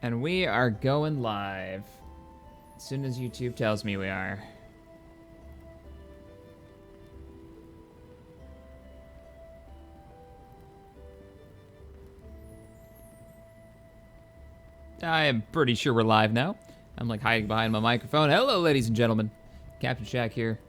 And we are going live. As soon as YouTube tells me we are. I am pretty sure we're live now. I'm like hiding behind my microphone. Hello, ladies and gentlemen. Captain Shack here.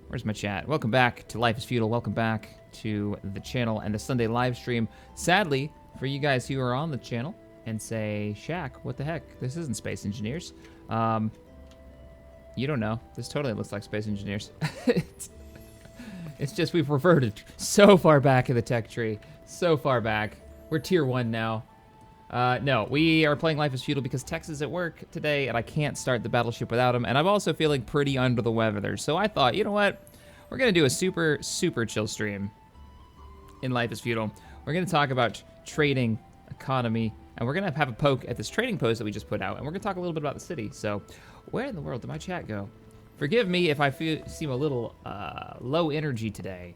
Where's my chat? Welcome back to Life is Feudal. Welcome back to the channel and the Sunday live stream. Sadly, for you guys who are on the channel and say, Shack, what the heck? This isn't Space Engineers. You don't know. This totally looks like Space Engineers. It's just we've reverted so far back in the tech tree. So far back. We're tier 1 now. No, we are playing Life is Feudal because Tex is at work today and I can't start the battleship without him, and I'm also feeling pretty under the weather, so I thought, you know what? We're gonna do a super chill stream in Life is Feudal. We're gonna talk about trading, economy, and we're gonna have a poke at this trading post that we just put out, and we're gonna talk a little bit about the city. So, where in the world did my chat go? Forgive me if I seem a little low energy today.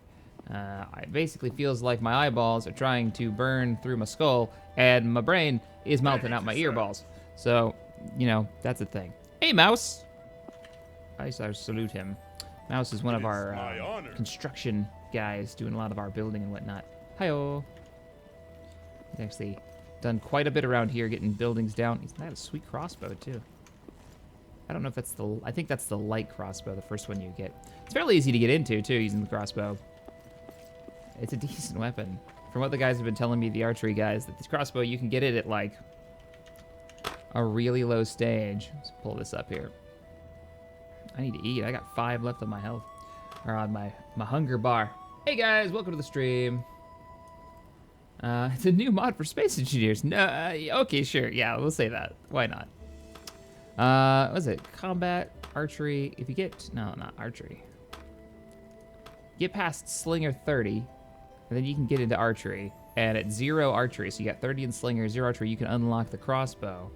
It basically feels like my eyeballs are trying to burn through my skull, and my brain is melting out my earballs. So, you know, that's a thing. Hey, Mouse! I salute him. Mouse is one of our construction guys doing a lot of our building and whatnot. Hi-oh! He's actually done quite a bit around here getting buildings down. He's got a sweet crossbow, too. I don't know if that's the... I think that's the light crossbow, the first one you get. It's fairly easy to get into, too, using the crossbow. It's a decent weapon. From what the guys have been telling me, the archery guys, that this crossbow, you can get it at, like, a really low stage. Let's pull this up here. I need to eat. I got 5 left on my health. Or on my hunger bar. Hey, guys. Welcome to the stream. It's a new mod for Space Engineers. No, okay, sure. Yeah, we'll say that. Why not? What is it? Combat, archery. If you get... No, not archery. Get past Slinger 30, and then you can get into archery. And at 0 archery, so you got 30 in Slinger, 0 archery, you can unlock the crossbow.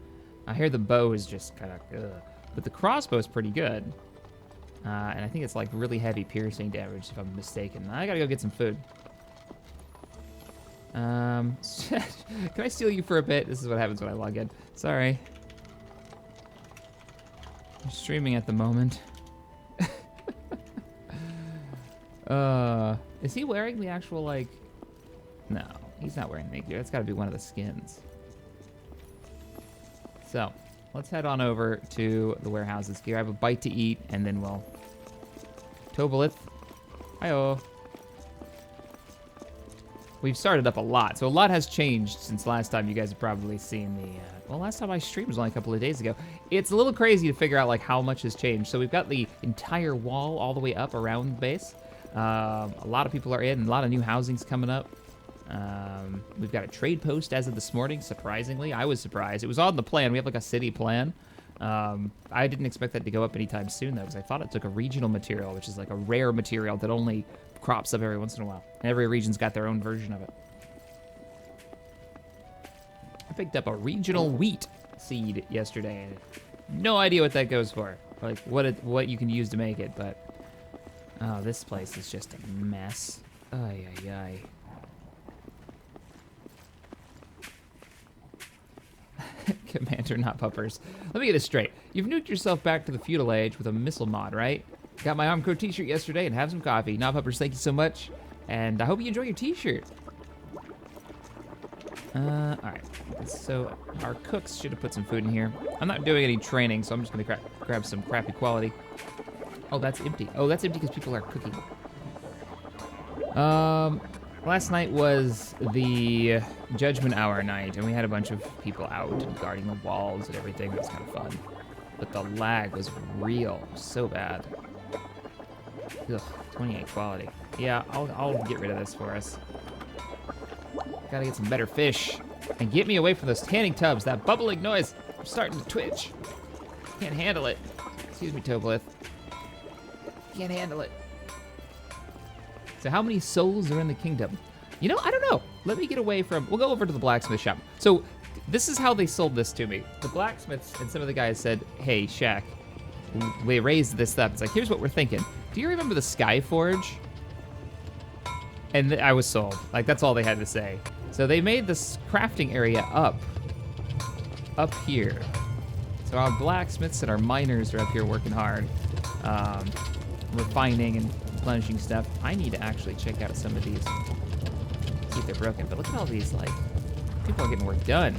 I hear the bow is just kind of ugh. But the crossbow is pretty good. And I think it's like really heavy piercing damage, if I'm mistaken. I gotta go get some food. Can I steal you for a bit? This is what happens when I log in. Sorry. I'm streaming at the moment. Is he wearing the actual, like... No, he's not wearing the gear. That's gotta be one of the skins. So, let's head on over to the warehouses here. I have a bite to eat, and then we'll... Tobolith. Hi-oh. We've started up a lot, so a lot has changed since last time. You guys have probably seen the... well, last time I streamed was only a couple of days ago. It's a little crazy to figure out, like, how much has changed. So we've got the entire wall all the way up around the base. A lot of people are in, a lot of new housings coming up. We've got a trade post as of this morning, surprisingly. I was surprised. It was on the plan. We have like a city plan. I didn't expect that to go up anytime soon, though, because I thought it took a regional material, which is like a rare material that only crops up every once in a while. And every region's got their own version of it. I picked up a regional wheat seed yesterday. No idea what that goes for, like what you can use to make it, but... Oh, this place is just a mess. Ay, ay, ay. Commander, not puppers. Let me get this straight. You've nuked yourself back to the feudal age with a missile mod, right? Got my Armco t-shirt yesterday and have some coffee. Not puppers, thank you so much. And I hope you enjoy your t-shirt. Alright. So, our cooks should have put some food in here. I'm not doing any training, so I'm just gonna grab some crappy quality. Oh, that's empty. Oh, that's empty because people are cooking. Last night was the Judgment Hour night, and we had a bunch of people out and guarding the walls and everything. It was kind of fun. But the lag was real. So bad. Ugh, 28 quality. Yeah, I'll get rid of this for us. Gotta get some better fish. And get me away from those tanning tubs. That bubbling noise. I'm starting to twitch. Can't handle it. Excuse me, Toblith. Can't handle it. So how many souls are in the kingdom? You know, I don't know. Let me get away from... We'll go over to the blacksmith shop. So this is how they sold this to me. The blacksmiths and some of the guys said, hey, Shack, we raised this up. It's like, here's what we're thinking. Do you remember the Sky Forge? And I was sold. Like, that's all they had to say. So they made this crafting area up up here. So our blacksmiths and our miners are up here working hard, refining and replenishing stuff. I need to actually check out some of these, see if they're broken. But look at all these, like, people are getting work done.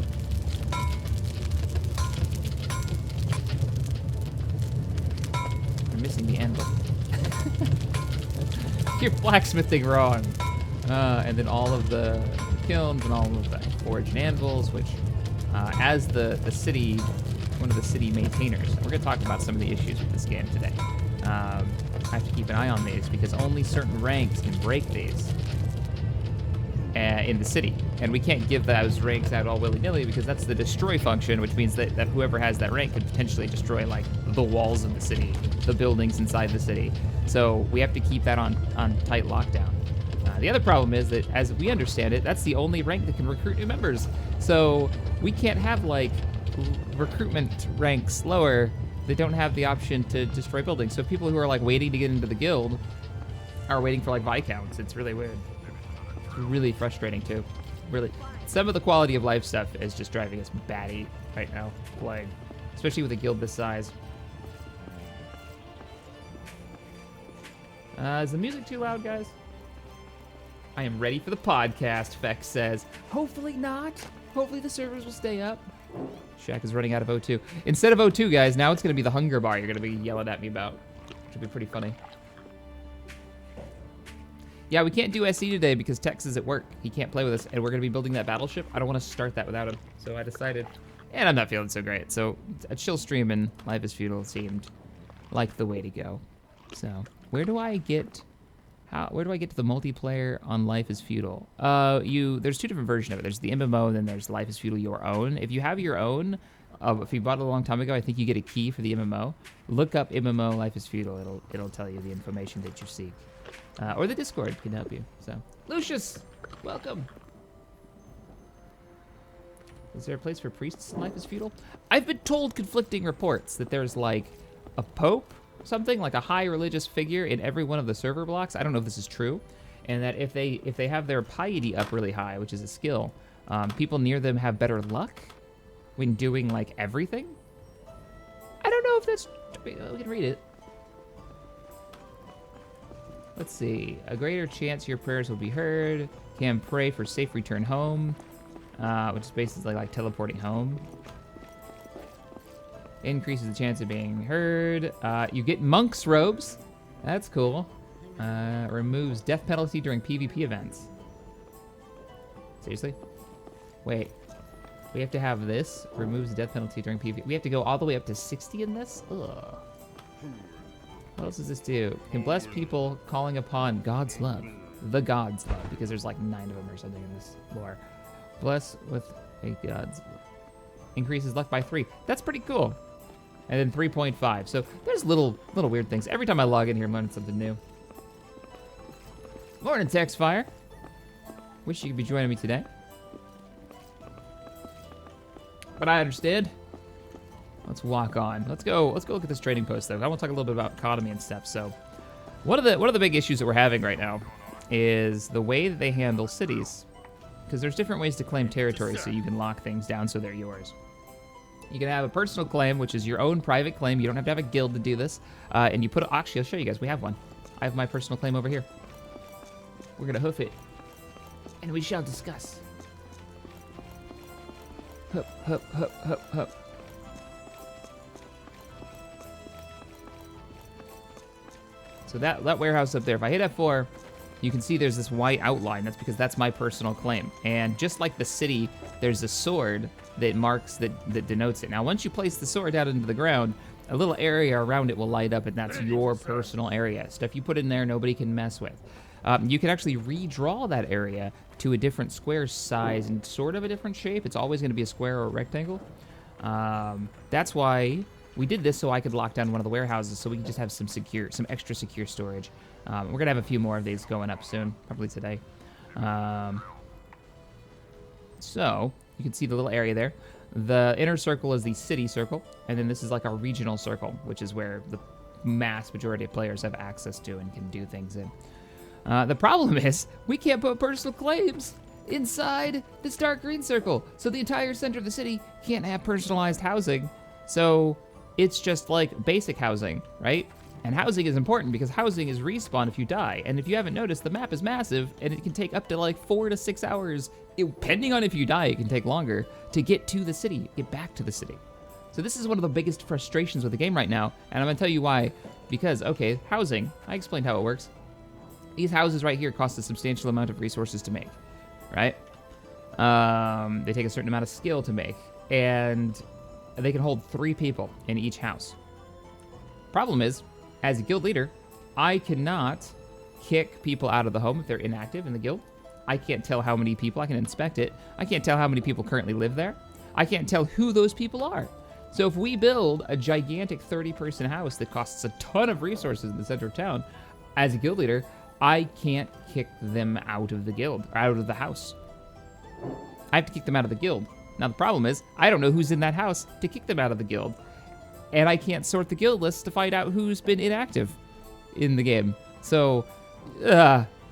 You're missing the anvil. You're blacksmithing wrong. And then all of the kilns and all of the forged anvils, which, as the city, one of the city maintainers, we're going to talk about some of the issues with this game today. I have to keep an eye on these because only certain ranks can break these in the city. And we can't give those ranks out all willy-nilly because that's the destroy function, which means that whoever has that rank could potentially destroy, like, the walls of the city, the buildings inside the city. So we have to keep that on tight lockdown. The other problem is that, as we understand it, that's the only rank that can recruit new members. So we can't have, like, recruitment ranks lower that don't have the option to destroy buildings. So people who are, like, waiting to get into the guild are waiting for, like, Viscounts. It's really weird. It's really frustrating, too. Really. Some of the quality of life stuff is just driving us batty right now, playing. Especially with a guild this size. Is the music too loud, guys? I am ready for the podcast, Fex says. Hopefully not. Hopefully the servers will stay up. Shaq is running out of O2. Instead of O2, guys, now it's going to be the hunger bar you're going to be yelling at me about. Which will be pretty funny. Yeah, we can't do SE today because Tex is at work. He can't play with us, and we're going to be building that battleship. I don't want to start that without him, so I decided. And I'm not feeling so great, so a chill stream in Life is Feudal seemed like the way to go. So, where do I get to the multiplayer on Life is Feudal? There's two different versions of it. There's the MMO, and then there's Life is Feudal Your Own. If you have your own, if you bought it a long time ago, I think you get a key for the MMO. Look up MMO Life is Feudal. It'll tell you the information that you seek. Or the Discord can help you. So, Lucius, welcome. Is there a place for priests in Life is Feudal? I've been told conflicting reports that there's, like, a pope, something like a high religious figure in every one of the server blocks. I don't know if this is true, and that if they have their piety up really high, which is a skill, people near them have better luck when doing, like, everything. I don't know if that's. We can read it. Let's see. A greater chance your prayers will be heard. Can pray for safe return home, which is basically like teleporting home. Increases the chance of being heard. You get monk's robes. That's cool. Removes death penalty during PvP events. Seriously? Wait. We have to have this. Removes death penalty during PvP. We have to go all the way up to 60 in this? Ugh. What else does this do? Can bless people calling upon God's love. The God's love. Because there's like 9 of them or something in this lore. Bless with a God's love. Increases luck by 3. That's pretty cool. And then 3.5. So there's little weird things. Every time I log in here, I'm learning something new. Morning, Textfire. Wish you could be joining me today. But I understand. Let's walk on. Let's go look at this trading post though. I want to talk a little bit about economy and stuff. So one of the big issues that we're having right now is the way that they handle cities. Because there's different ways to claim territory so you can lock things down so they're yours. You can have a personal claim, which is your own private claim. You don't have to have a guild to do this. And you put actually, I'll show you guys. We have one. I have my personal claim over here. We're going to hoof it. And we shall discuss. Hup, hup, hup, hup, hup. So that warehouse up there, if I hit F4, you can see there's this white outline. That's because that's my personal claim. And just like the city, there's a sword that marks, that denotes it. Now, once you place the sword out into the ground, a little area around it will light up, and that's your personal area. Stuff you put in there, nobody can mess with. You can actually redraw that area to a different square size and sort of a different shape. It's always going to be a square or a rectangle. That's why we did this, so I could lock down one of the warehouses so we can just have some extra secure storage. We're going to have a few more of these going up soon, probably today. So you can see the little area there. The inner circle is the city circle, and then this is like our regional circle, which is where the mass majority of players have access to and can do things in. The problem is we can't put personal claims inside this dark green circle. So the entire center of the city can't have personalized housing. So it's just like basic housing, right? And housing is important because housing is respawn if you die. And if you haven't noticed, the map is massive and it can take up to like 4 to 6 hours, depending on if you die, it can take longer to get to the city, get back to the city. So this is one of the biggest frustrations with the game right now. And I'm gonna tell you why. Because, okay, housing, I explained how it works. These houses right here cost a substantial amount of resources to make, right? They take a certain amount of skill to make. And they can hold 3 people in each house. Problem is, as a guild leader, I cannot kick people out of the home if they're inactive in the guild. I can't tell how many people, I can inspect it. I can't tell how many people currently live there. I can't tell who those people are. So if we build a gigantic 30-person house that costs a ton of resources in the center of town, as a guild leader, I can't kick them out of the guild, or out of the house. I have to kick them out of the guild. Now the problem is, I don't know who's in that house to kick them out of the guild. And I can't sort the guild list to find out who's been inactive in the game. So,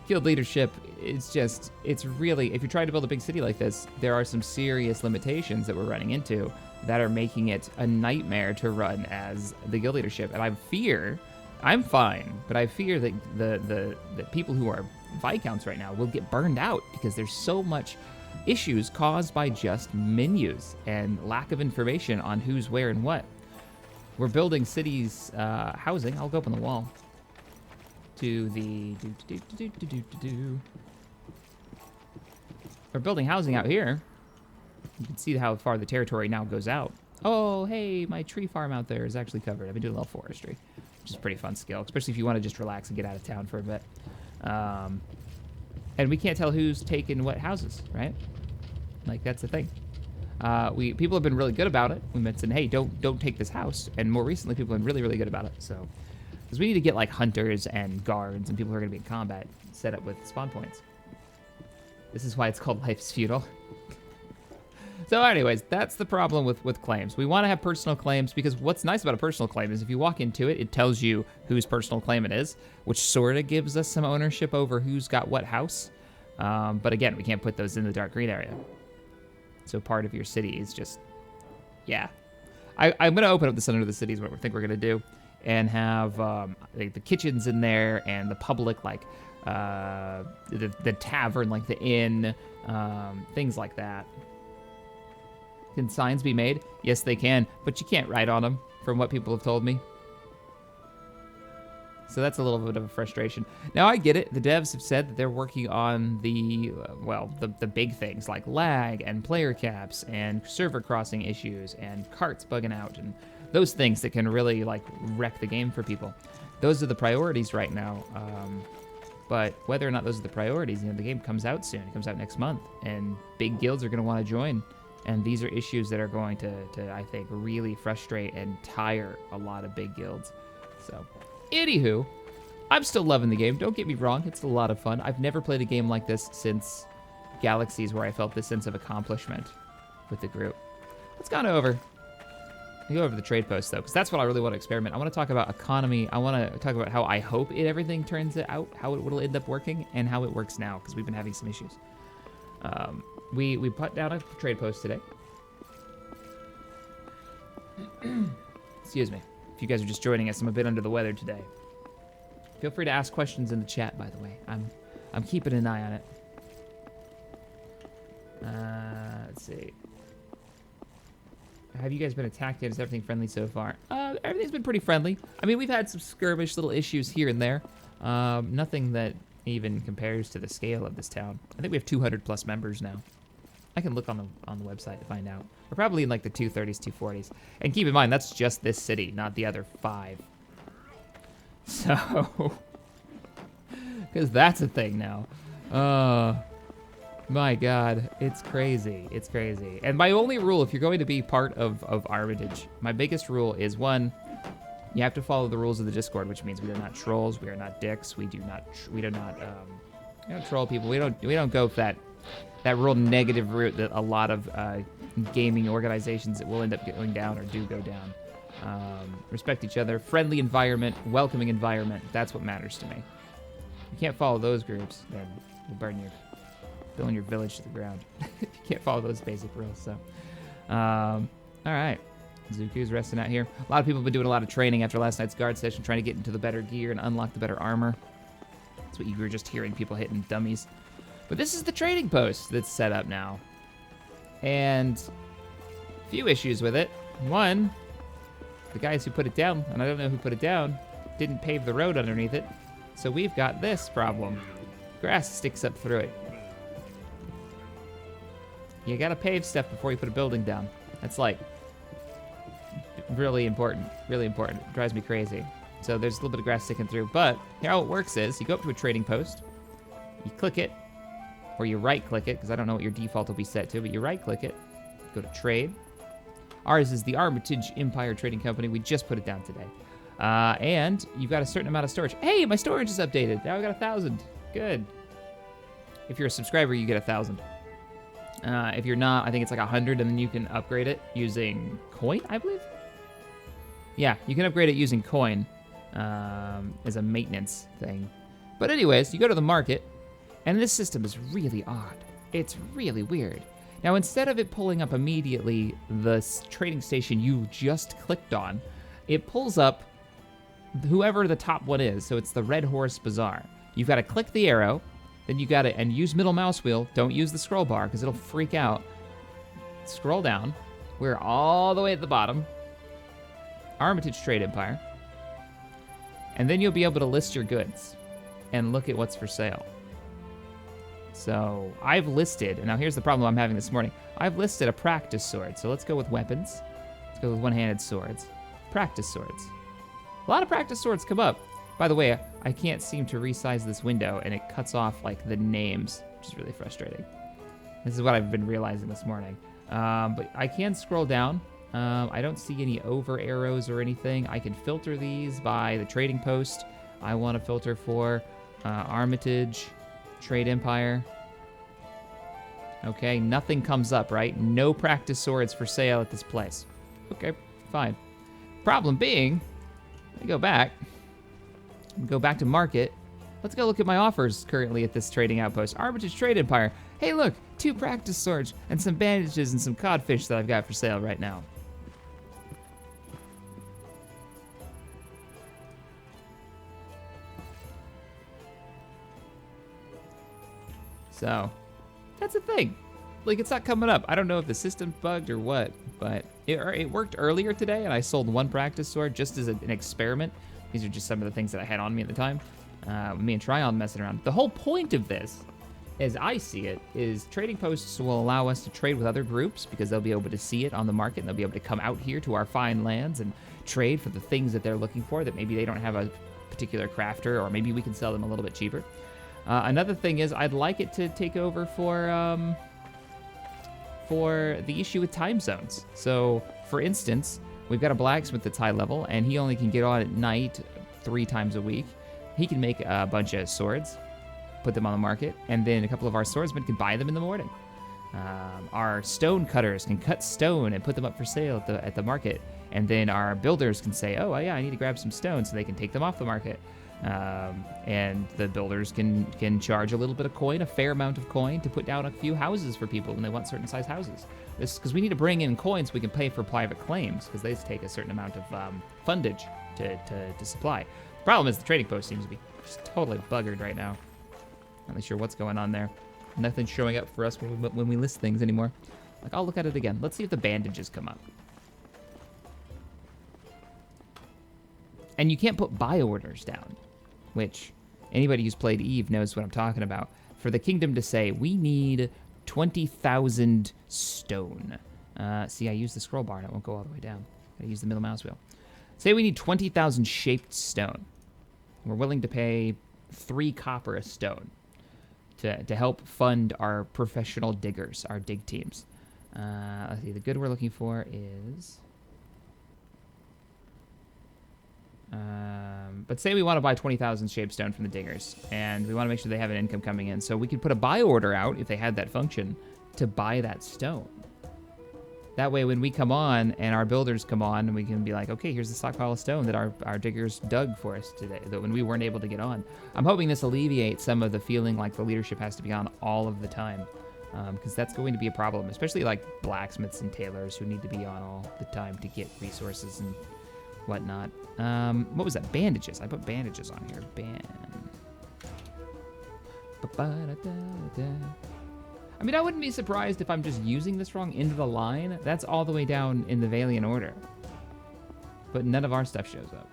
guild leadership, it's really, if you're trying to build a big city like this, there are some serious limitations that we're running into that are making it a nightmare to run as the guild leadership. And I'm fine, but I fear that the people who are Viscounts right now will get burned out because there's so much issues caused by just menus and lack of information on who's where and what. We're building cities housing. I'll go up on the wall to the We're building housing out here. You can see how far the territory now goes out. Oh, hey, my tree farm out there is actually covered. I've been doing a little forestry, which is a pretty fun skill, especially if you want to just relax and get out of town for a bit. And we can't tell who's taken what houses, right? Like, that's the thing. People have been really good about it. We mentioned, hey, don't take this house. And more recently, people have been really, really good about it. So, because we need to get like hunters and guards and people who are going to be in combat set up with spawn points. This is why it's called Life's Feudal. So anyways, that's the problem with claims. We want to have personal claims because what's nice about a personal claim is if you walk into it, it tells you whose personal claim it is, which sort of gives us some ownership over who's got what house. But again, we can't put those in the dark green area. So part of your city is just, yeah. I'm going to open up the center of the city is what I think we're going to do. And have the kitchens in there and the public, like the tavern, like the inn, things like that. Can signs be made? Yes, they can, but you can't write on them, from what people have told me. So that's a little bit of a frustration. Now, I get it. The devs have said that they're working on the big things like lag and player caps and server crossing issues and carts bugging out and those things that can really, like, wreck the game for people. Those are the priorities right now. But whether or not those are the priorities, the game comes out soon. It comes out next month, and big guilds are going to want to join. And these are issues that are going to, I think, really frustrate and tire a lot of big guilds. So, anywho, I'm still loving the game. Don't get me wrong. It's a lot of fun. I've never played a game like this since Galaxies, where I felt this sense of accomplishment with the group. Let's go over. Go over the trade post, though, because that's what I really want to experiment. I want to talk about economy. I want to talk about how I hope everything turns out, how it will end up working, and how it works now, because we've been having some issues. We put down a trade post today. Excuse me. If you guys are just joining us, I'm a bit under the weather today. Feel free to ask questions in the chat, by the way. I'm keeping an eye on it. Let's see. Have you guys been attacked yet? Is everything friendly so far? Everything's been pretty friendly. I mean, we've had some skirmish little issues here and there. Nothing that even compares to the scale of this town. I think we have 200 plus members now. I can look on the website to find out. We're probably in like the 230s, 240s. And keep in mind, that's just this city, not the other 5. So, because that's a thing now. My God, it's crazy. It's crazy. And my only rule, if you're going to be part of Armitage, my biggest rule is, 1, you have to follow the rules of the Discord, which means we are not trolls, we are not dicks, we do not troll people. We don't go for that real negative route that a lot of gaming organizations that will end up going down or do go down. Respect each other, friendly environment, welcoming environment. That's what matters to me. If you can't follow those groups, then we'll burn building your village to the ground. You can't follow those basic rules, so. All right. Zuku's resting out here. A lot of people have been doing a lot of training after last night's guard session, trying to get into the better gear and unlock the better armor. That's what you were just hearing, people hitting dummies. But this is the trading post that's set up now. And a few issues with it. One, the guys who put it down, and I don't know who put it down, didn't pave the road underneath it. So we've got this problem. Grass sticks up through it. You gotta pave stuff before you put a building down. That's like really important, really important. It drives me crazy. So there's a little bit of grass sticking through, but how it works is you go up to a trading post, you click it, or you right click it, because I don't know what your default will be set to, but you right click it, go to trade. Ours is the Armitage Empire Trading Company. We just put it down today. And you've got a certain amount of storage. Hey, my storage is updated. Now I got 1,000. Good. If you're a subscriber, you get 1,000. If you're not, I think it's like 100, and then you can upgrade it using coin, I believe. Yeah, you can upgrade it using coin as a maintenance thing. But anyways, you go to the market, and this system is really odd. It's really weird. Now, instead of it pulling up immediately the trading station you just clicked on, it pulls up whoever the top one is. So it's the Red Horse Bazaar. You've got to click the arrow, then you got to, and use middle mouse wheel. Don't use the scroll bar because it'll freak out. Scroll down. We're all the way at the bottom. Armitage Trade Empire. And then you'll be able to list your goods and look at what's for sale. So I've listed, and now here's the problem I'm having this morning. I've listed a practice sword. So let's go with weapons. Let's go with one-handed swords. Practice swords. A lot of practice swords come up. By the way, I can't seem to resize this window, and it cuts off like the names, which is really frustrating. This is what I've been realizing this morning. But I can scroll down. I don't see any over arrows or anything. I can filter these by the trading post. I want to filter for Armitage Trade Empire. Okay, nothing comes up, right? No practice swords for sale at this place. Okay, fine. Problem being, let me go back. Go back to market. Let's go look at my offers currently at this trading outpost. Armitage Trade Empire. Hey, look, 2 practice swords and some bandages and some codfish that I've got for sale right now. So, that's the thing. Like, it's not coming up. I don't know if the system's bugged or what, but it worked earlier today, and I sold 1 practice sword just as an experiment. These are just some of the things that I had on me at the time. Me and Tryon messing around. The whole point of this, as I see it, is trading posts will allow us to trade with other groups because they'll be able to see it on the market, and they'll be able to come out here to our fine lands and trade for the things that they're looking for that maybe they don't have a particular crafter, or maybe we can sell them a little bit cheaper. Another thing is I'd like it to take over for the issue with time zones. So, for instance, we've got a blacksmith that's high level, and he only can get on at night 3 times a week. He can make a bunch of swords, put them on the market, and then a couple of our swordsmen can buy them in the morning. Our stone cutters can cut stone and put them up for sale at the market, and then our builders can say, oh yeah, I need to grab some stone, so they can take them off the market. And the builders can charge a little bit of coin, a fair amount of coin, to put down a few houses for people when they want certain size houses. This because we need to bring in coins so we can pay for private claims, because they take a certain amount of fundage to supply. The problem is the trading post seems to be just totally buggered right now. Not really sure what's going on there. Nothing's showing up for us when we list things anymore. Like, I'll look at it again. Let's see if the bandages come up. And you can't put buy orders down, which anybody who's played Eve knows what I'm talking about. For the kingdom to say, we need 20,000 stone. See, I used the scroll bar and it won't go all the way down. I use the middle mouse wheel. Say we need 20,000 shaped stone. We're willing to pay 3 copper a stone to help fund our professional diggers, our dig teams. Let's see, the good we're looking for is... but say we want to buy 20,000 shaped stone from the diggers, and we want to make sure they have an income coming in. So we could put a buy order out, if they had that function, to buy that stone. That way, when we come on and our builders come on, and we can be like, okay, here's the stockpile of stone that our diggers dug for us today, that when we weren't able to get on. I'm hoping this alleviates some of the feeling like the leadership has to be on all of the time, because that's going to be a problem, especially like blacksmiths and tailors who need to be on all the time to get resources and whatnot. What was that? Bandages. I put bandages on here. I mean, I wouldn't be surprised if I'm just using this wrong into the line. That's all the way down in the Valiant order. But none of our stuff shows up.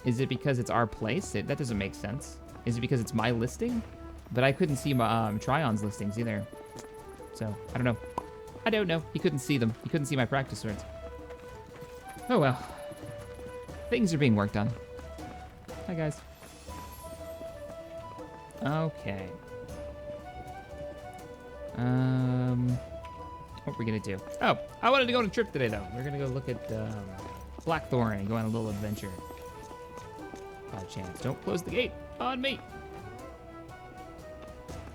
Is it because it's our place? That doesn't make sense. Is it because it's my listing? But I couldn't see my Tryon's listings either. So, I don't know. I don't know. He couldn't see them. He couldn't see my practice swords. Oh well. Things are being worked on. Hi, guys. Okay. What we're gonna do? Oh, I wanted to go on a trip today, though. We're gonna go look at Blackthorn and go on a little adventure. By chance, don't close the gate on me.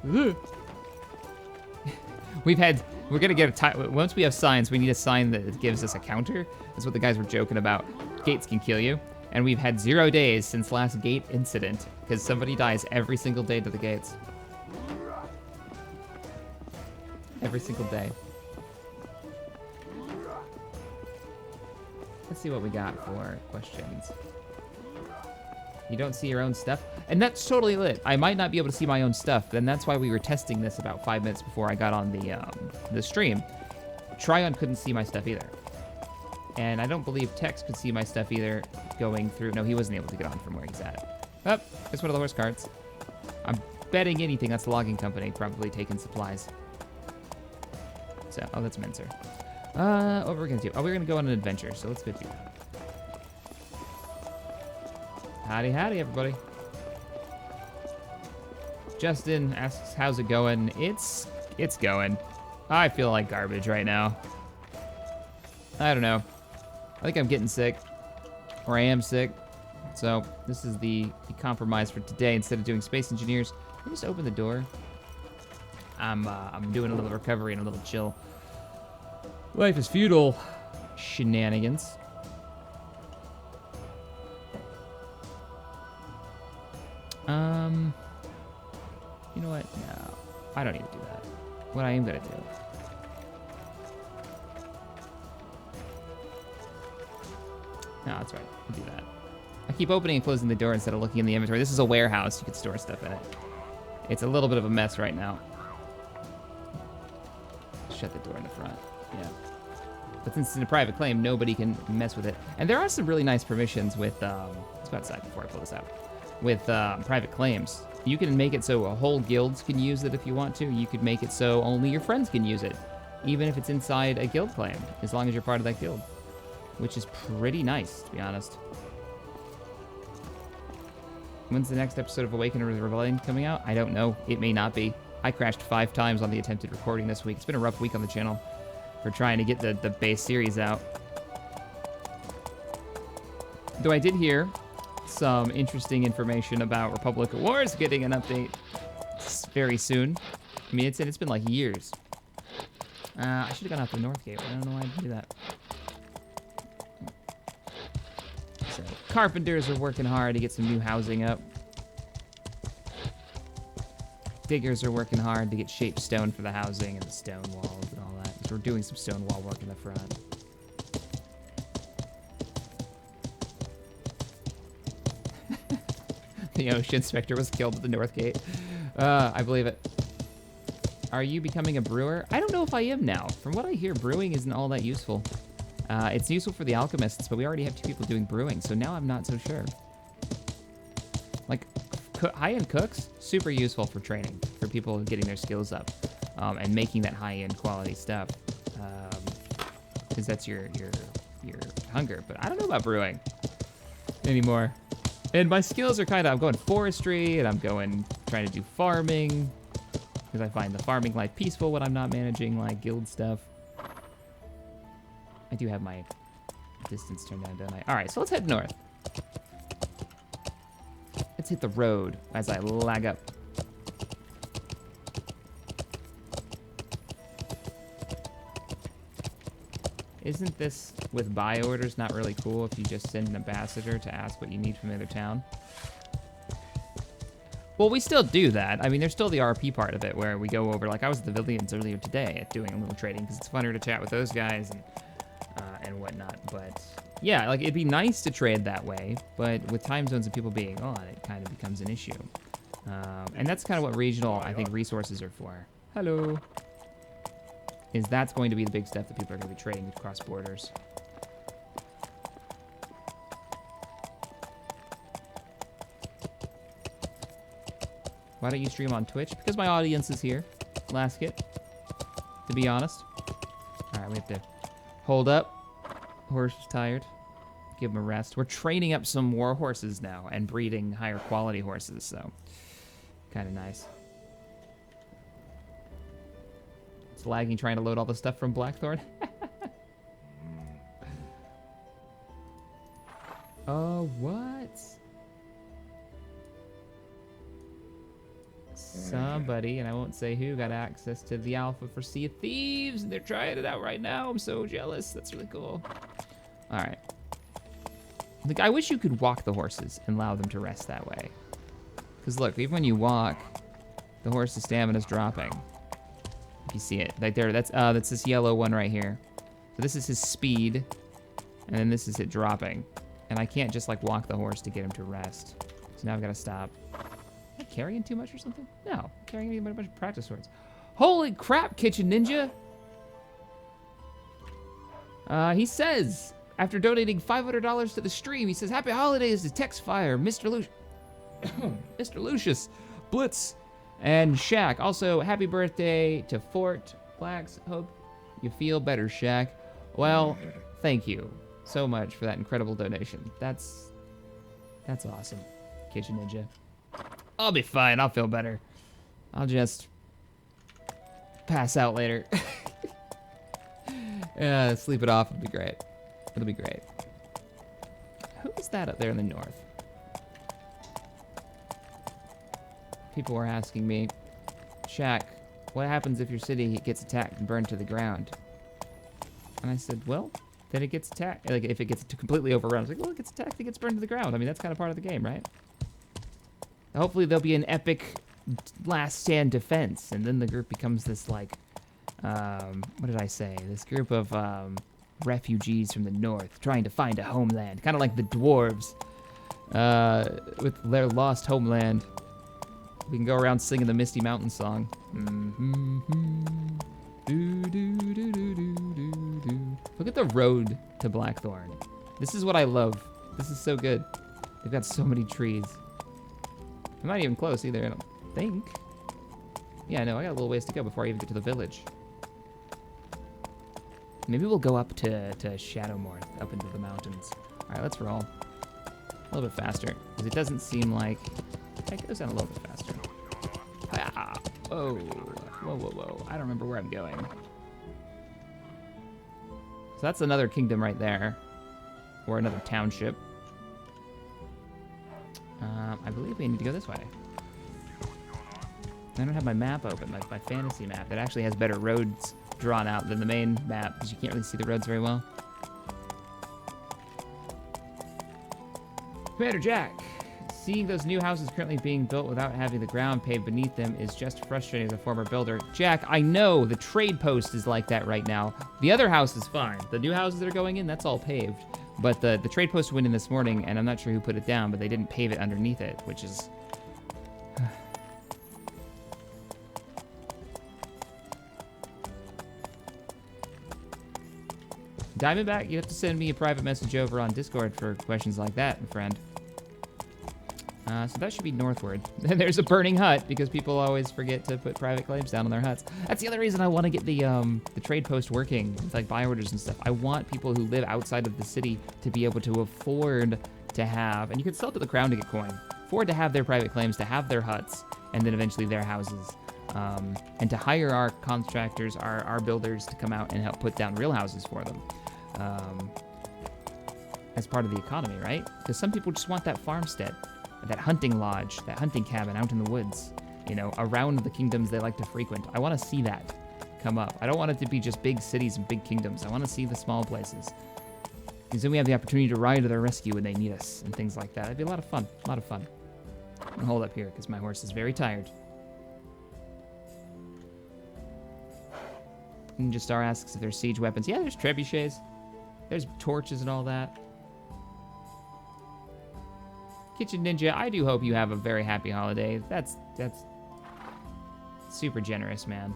We're gonna get once we have signs, we need a sign that gives us a counter. That's what the guys were joking about. Gates can kill you, and we've had 0 days since last gate incident because somebody dies every single day to the gates. Every single day. Let's see what we got for questions. You don't see your own stuff? And that's totally lit. I might not be able to see my own stuff, and that's why we were testing this about 5 minutes before I got on the stream. Tryon couldn't see my stuff either. And I don't believe Tex could see my stuff either going through. No, he wasn't able to get on from where he's at. Oh, there's one of the horse carts. I'm betting anything that's the logging company, probably taking supplies. So, oh, that's Menser. What we're gonna do? Oh, we're gonna go on an adventure, so let's go do that. Howdy, howdy, everybody. Justin asks, how's it going? It's going. I feel like garbage right now. I don't know. I think I'm getting sick, or I am sick. So this is the compromise for today. Instead of doing space engineers, let me just open the door. I'm doing a little recovery and a little chill. Life is feudal shenanigans. You know what? No, I don't need to do that. What I am gonna do. No, that's right. I'll do that. I keep opening and closing the door instead of looking in the inventory. This is a warehouse. You can store stuff in it. It's a little bit of a mess right now. Shut the door in the front. Yeah. But since it's in a private claim, nobody can mess with it. And there are some really nice permissions with, let's go outside before I pull this out. With private claims. You can make it so a whole guild can use it if you want to. You could make it so only your friends can use it, even if it's inside a guild claim, as long as you're part of that guild. Which is pretty nice, to be honest. When's the next episode of Awaken or the Rebellion coming out? I don't know. It may not be. I crashed 5 times on the attempted recording this week. It's been a rough week on the channel for trying to get the base series out. Though I did hear some interesting information about Republic of Wars getting an update very soon. I mean, it's been like years. I should have gone out the north gate. I don't know why I didn't do that. So, carpenters are working hard to get some new housing up. Diggers are working hard to get shaped stone for the housing and the stone walls and all that. So we're doing some stone wall work in the front. The Ocean Inspector was killed at the North Gate. I believe it. Are you becoming a brewer? I don't know if I am now. From what I hear, brewing isn't all that useful. It's useful for the alchemists, but we already have 2 people doing brewing, so now I'm not so sure. Like, high-end cooks, super useful for training, for people getting their skills up, and making that high-end quality stuff, because that's your hunger. But I don't know about brewing anymore. And my skills are kind of, I'm going forestry, and I'm trying to do farming, because I find the farming life peaceful when I'm not managing, like, guild stuff. I do have my distance turned down, don't I? All right, so let's head north. Let's hit the road as I lag up. Isn't this, with buy orders, not really cool if you just send an ambassador to ask what you need from the other town? Well, we still do that. I mean, there's still the RP part of it where we go over, like I was at the Villians earlier today doing a little trading because it's funner to chat with those guys and whatnot. But yeah, like it'd be nice to trade that way, but with time zones and people being on, it kind of becomes an issue. And that's kind of what regional, I think, resources are for. Hello. Is that's going to be the big stuff that people are going to be trading across borders. Why don't you stream on Twitch? Because my audience is here. Lasket. To be honest. Alright, we have to hold up. Horse is tired. Give him a rest. We're training up some more horses now and breeding higher quality horses, so kind of nice. It's lagging trying to load all the stuff from Blackthorn. Oh, what? Somebody, and I won't say who, got access to the alpha for Sea of Thieves, and they're trying it out right now. I'm so jealous. That's really cool. All right. Like, I wish you could walk the horses and allow them to rest that way. Because look, even when you walk, the horse's stamina's dropping. If you see it, like there, that's this yellow one right here. So this is his speed, and then this is it dropping. And I can't just like walk the horse to get him to rest. So now I've got to stop. Am I carrying too much or something? No, I'm carrying a bunch of practice swords. Holy crap, Kitchen Ninja! He says, after donating $500 to the stream, he says, "Happy holidays to Texfire, Mr. Mr. Lucius, Blitz, and Shaq. Also, happy birthday to Fort Blacks. Hope you feel better, Shaq." Well, thank you so much for that incredible donation. That's awesome, Kitchen Ninja. I'll be fine. I'll feel better. I'll just pass out later. Sleep it off. It'll be great. It'll be great. Who is that up there in the north? People were asking me, "Shaq, what happens if your city gets attacked and burned to the ground?" And I said, well, then it gets attacked. Like, if it gets completely overrun, I was like, well, it gets attacked, it gets burned to the ground. I mean, that's kind of part of the game, right? Hopefully there'll be an epic last stand defense, and then the group becomes this, like, what did I say? This group of refugees from the north trying to find a homeland. Kind of like the dwarves with their lost homeland. We can go around singing the Misty Mountain song. Look at the road to Blackthorn. This is what I love. This is so good. They've got so many trees. I'm not even close either, I don't think. Yeah, no, I got a little ways to go before I even get to the village. Maybe we'll go up to Shadowmoor, up into the mountains. All right, let's roll. A little bit faster, because it doesn't seem like... It goes down a little bit faster. Ah, whoa, whoa, whoa, whoa. I don't remember where I'm going. So that's another kingdom right there. Or another township. I believe we need to go this way. I don't have my map open, like my fantasy map. It actually has better roads drawn out than the main map, because you can't really see the roads very well. Commander Jack, seeing those new houses currently being built without having the ground paved beneath them is just frustrating as a former builder. Jack, I know the trade post is like that right now. The other house is fine. The new houses that are going in, that's all paved. But the trade post went in this morning, and I'm not sure who put it down, but they didn't pave it underneath it, which is... Diamondback, you have to send me a private message over on Discord for questions like that, friend. So that should be northward. There's a burning hut, because people always forget to put private claims down on their huts. That's the other reason I want to get the trade post working, with like buy orders and stuff. I want people who live outside of the city to be able to afford to have, and you can sell to the crown to get coin, afford to have their private claims, to have their huts, and then eventually their houses. And to hire our contractors, our builders, to come out and help put down real houses for them. As part of the economy, right? Because some people just want that farmstead, that hunting lodge, that hunting cabin out in the woods, you know, around the kingdoms they like to frequent. I want to see that. come up. I don't want it to be just big cities and big kingdoms. I want to see the small places. Because then we have the opportunity to ride to their rescue when they need us and things like that. It'd be a lot of fun. A lot of fun. I'm gonna hold up here because my horse is very tired. Ninja Star asks if there's siege weapons. Yeah, there's trebuchets. There's torches and all that. Kitchen Ninja, I do hope you have a very happy holiday. That's super generous, man.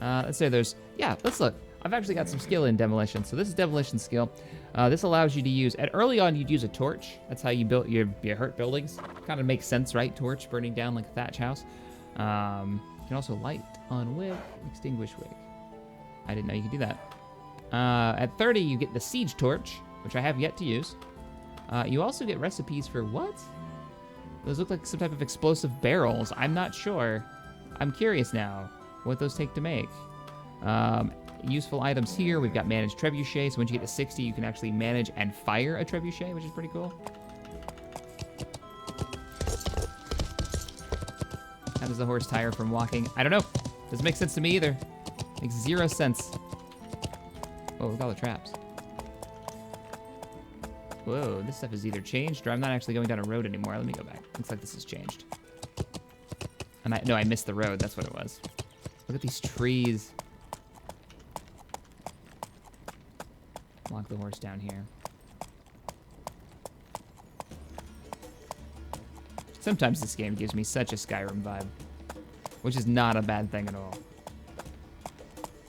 Let's say there's, let's look. I've actually got some skill in Demolition. So this is Demolition skill. This allows you to use, and early on you'd use a torch. That's how you built your hurt buildings. Kind of makes sense, right? Torch burning down like a thatch house. You can also light on wick, extinguish wick. I didn't know you could do that. At 30, you get the siege torch, which I have yet to use. You also get recipes for what? Those look like some type of explosive barrels. I'm not sure. I'm curious now what those take to make. Useful items here. We've got managed trebuchet. So once you get to 60, you can actually manage and fire a trebuchet, which is pretty cool. How does the horse tire from walking? I don't know. Doesn't make sense to me either. Makes 0 sense. Oh, look at all the traps. Whoa, this stuff is either changed or I'm not actually going down a road anymore. Let me go back. Looks like this has changed. And no, I missed the road. That's what it was. Look at these trees. Lock the horse down here. Sometimes this game gives me such a Skyrim vibe, which is not a bad thing at all.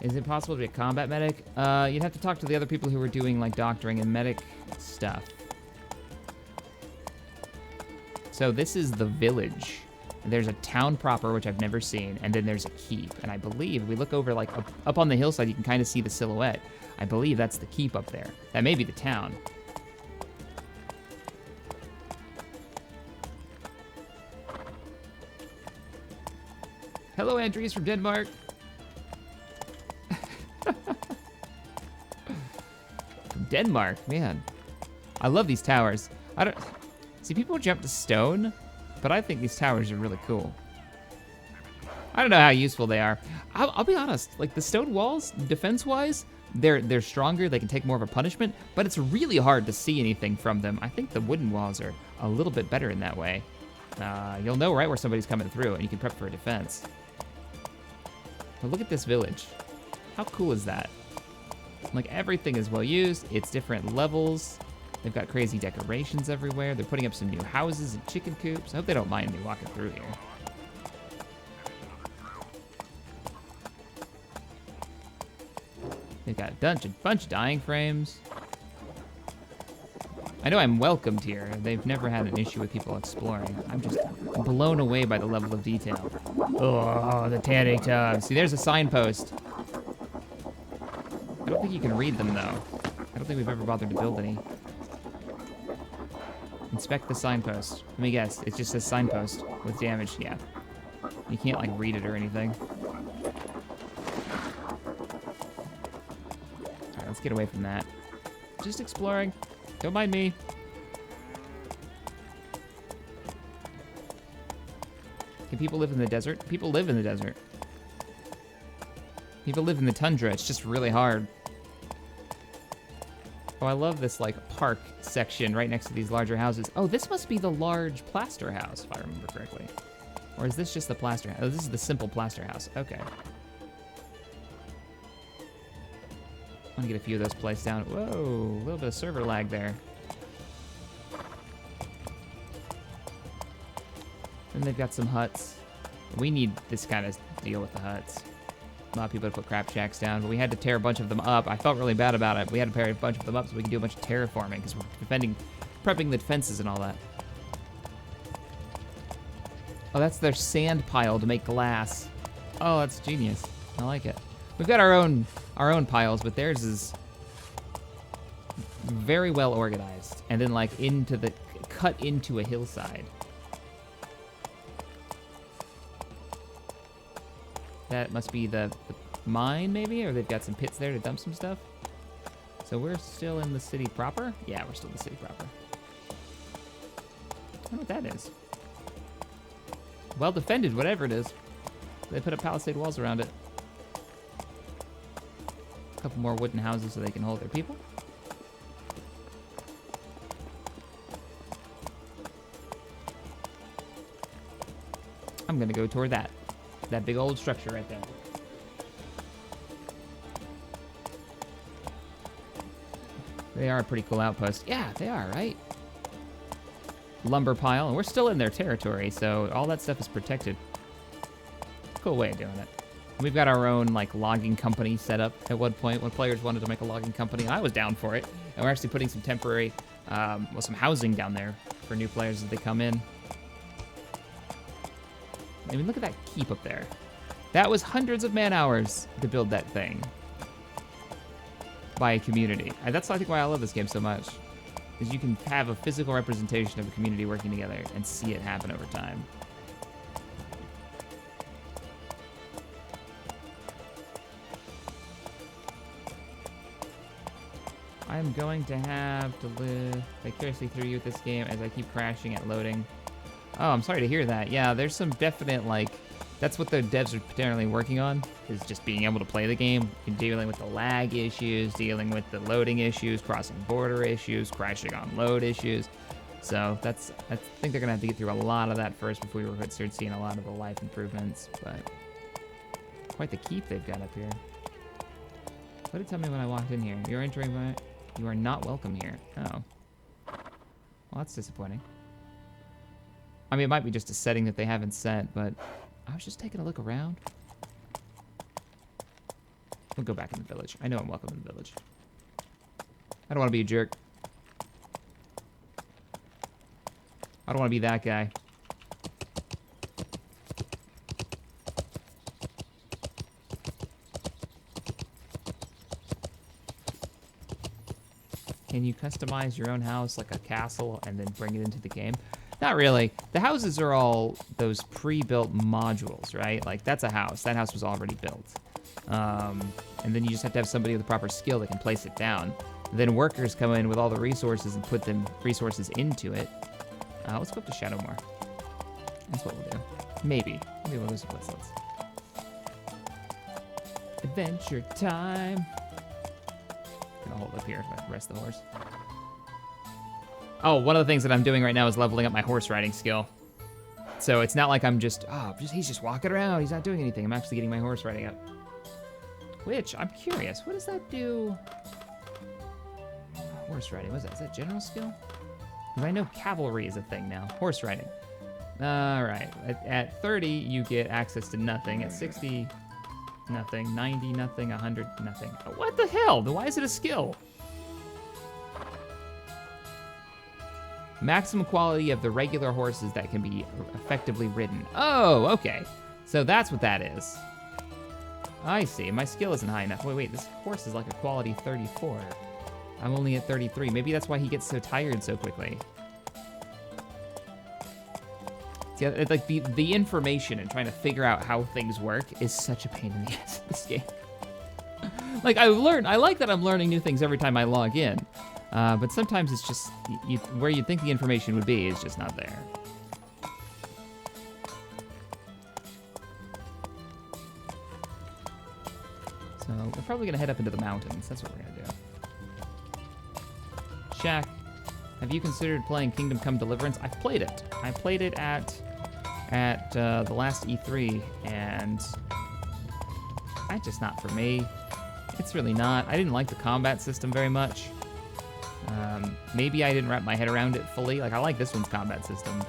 Is it possible to be a combat medic? You'd have to talk to the other people who were doing like doctoring and medic stuff. So this is the village. There's a town proper, which I've never seen, and then there's a keep. And I believe if we look over like up on the hillside, you can kind of see the silhouette. I believe that's the keep up there. That may be the town. Hello, Andries from Denmark. From Denmark, man. I love these towers. I don't see people jump to stone, but I think these towers are really cool. I don't know how useful they are. I'll be honest, like the stone walls, defense-wise, they're stronger, they can take more of a punishment, but it's really hard to see anything from them. I think the wooden walls are a little bit better in that way. You'll know right where somebody's coming through, and you can prep for a defense. But look at this village. How cool is that? Like, everything is well used. It's different levels. They've got crazy decorations everywhere. They're putting up some new houses and chicken coops. I hope they don't mind me walking through here. They've got a bunch of dying frames. I know I'm welcomed here. They've never had an issue with people exploring. I'm just blown away by the level of detail. Oh, the tanning tub. See, there's a signpost. I don't think you can read them, though. I don't think we've ever bothered to build any. Inspect the signpost. Let me guess. It just says signpost with damage. Yeah. You can't, like, read it or anything. Alright, let's get away from that. Just exploring. Don't mind me. Can people live in the desert? People live in the desert. People live in the tundra. It's just really hard. Oh, I love this, like, park section right next to these larger houses. Oh, this must be the large plaster house, if I remember correctly. Or is this just the plaster house? Oh, this is the simple plaster house. Okay. I want to get a few of those placed down. Whoa, a little bit of server lag there. And they've got some huts. We need this kind of deal with the huts. A lot of people have put crap shacks down, but we had to tear a bunch of them up. I felt really bad about it. We had to tear a bunch of them up so we can do a bunch of terraforming because we're prepping the defenses and all that. Oh, that's their sand pile to make glass. Oh, that's genius. I like it. We've got our own piles, but theirs is very well organized, and then like cut into a hillside. That must be the mine, maybe, or they've got some pits there to dump some stuff. So we're still in the city proper? Yeah, we're still in the city proper. I don't know what that is. Well defended, whatever it is. They put up palisade walls around it. A couple more wooden houses so they can hold their people. I'm gonna go toward that big old structure right there. They are a pretty cool outpost. Yeah, they are, right? Lumber pile, and we're still in their territory, so all that stuff is protected. Cool way of doing it. We've got our own like logging company set up at one point when players wanted to make a logging company, and I was down for it. And we're actually putting some temporary, some housing down there for new players as they come in. I mean, look at that keep up there. That was hundreds of man hours to build that thing by a community. And that's, I think, why I love this game so much, is you can have a physical representation of a community working together and see it happen over time. I'm going to have to live vicariously through you with this game as I keep crashing at loading. Oh, I'm sorry to hear that. Yeah, there's some definite, like, that's what the devs are apparently working on, is just being able to play the game, and dealing with the lag issues, dealing with the loading issues, crossing border issues, crashing on load issues. So I think they're gonna have to get through a lot of that first before we start seeing a lot of the life improvements, but quite the keep they've got up here. What did it tell me when I walked in here? You're entering my... You are not welcome here. Oh. Well, that's disappointing. I mean, it might be just a setting that they haven't set, but I was just taking a look around. We'll go back in the village. I know I'm welcome in the village. I don't want to be a jerk. I don't want to be that guy. Can you customize your own house like a castle and then bring it into the game? Not really. The houses are all those pre-built modules, right? Like, that's a house. That house was already built. And then you just have to have somebody with the proper skill that can place it down. Then workers come in with all the resources and put them resources into it. Let's go up to Shadowmoor. That's what we'll do. Maybe. Maybe we'll lose some blitzlets. Adventure time. Gonna hold up here to rest the horse. Oh, one of the things that I'm doing right now is leveling up my horse riding skill. So it's not like I'm just, he's just walking around, he's not doing anything. I'm actually getting my horse riding up. Which, I'm curious, what does that do? Horse riding, what is that? Is that general skill? Because I know cavalry is a thing now. Horse riding. All right, at 30, you get access to nothing. At 60, nothing. 90, nothing. 100, nothing. What the hell? Why is it a skill? Maximum quality of the regular horses that can be effectively ridden. Oh, okay. So that's what that is. I see. My skill isn't high enough. Wait, this horse is like a quality 34. I'm only at 33. Maybe that's why he gets so tired so quickly. See, like the information and trying to figure out how things work is such a pain in the ass in this game. Like, I like that I'm learning new things every time I log in. But sometimes it's just, where you think the information would be is just not there. So we're probably gonna head up into the mountains. That's what we're gonna do. Shaq, have you considered playing Kingdom Come Deliverance? I've played it. I played it at the last E3, and that's just not for me. It's really not. I didn't like the combat system very much. Maybe I didn't wrap my head around it fully. Like, I like this one's combat system.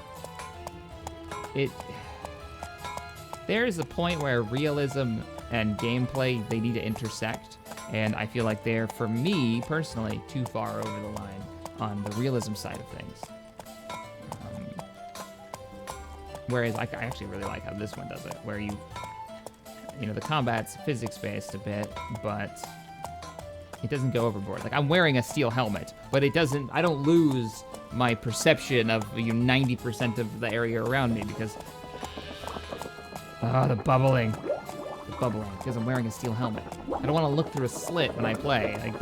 There is a point where realism and gameplay, they need to intersect, and I feel like they're, for me, personally, too far over the line on the realism side of things. Whereas I actually really like how this one does it, where you know, the combat's physics-based a bit, but it doesn't go overboard. Like, I'm wearing a steel helmet, but I don't lose my perception of 90% of the area around me because, the bubbling, because I'm wearing a steel helmet. I don't want to look through a slit when I play. Like,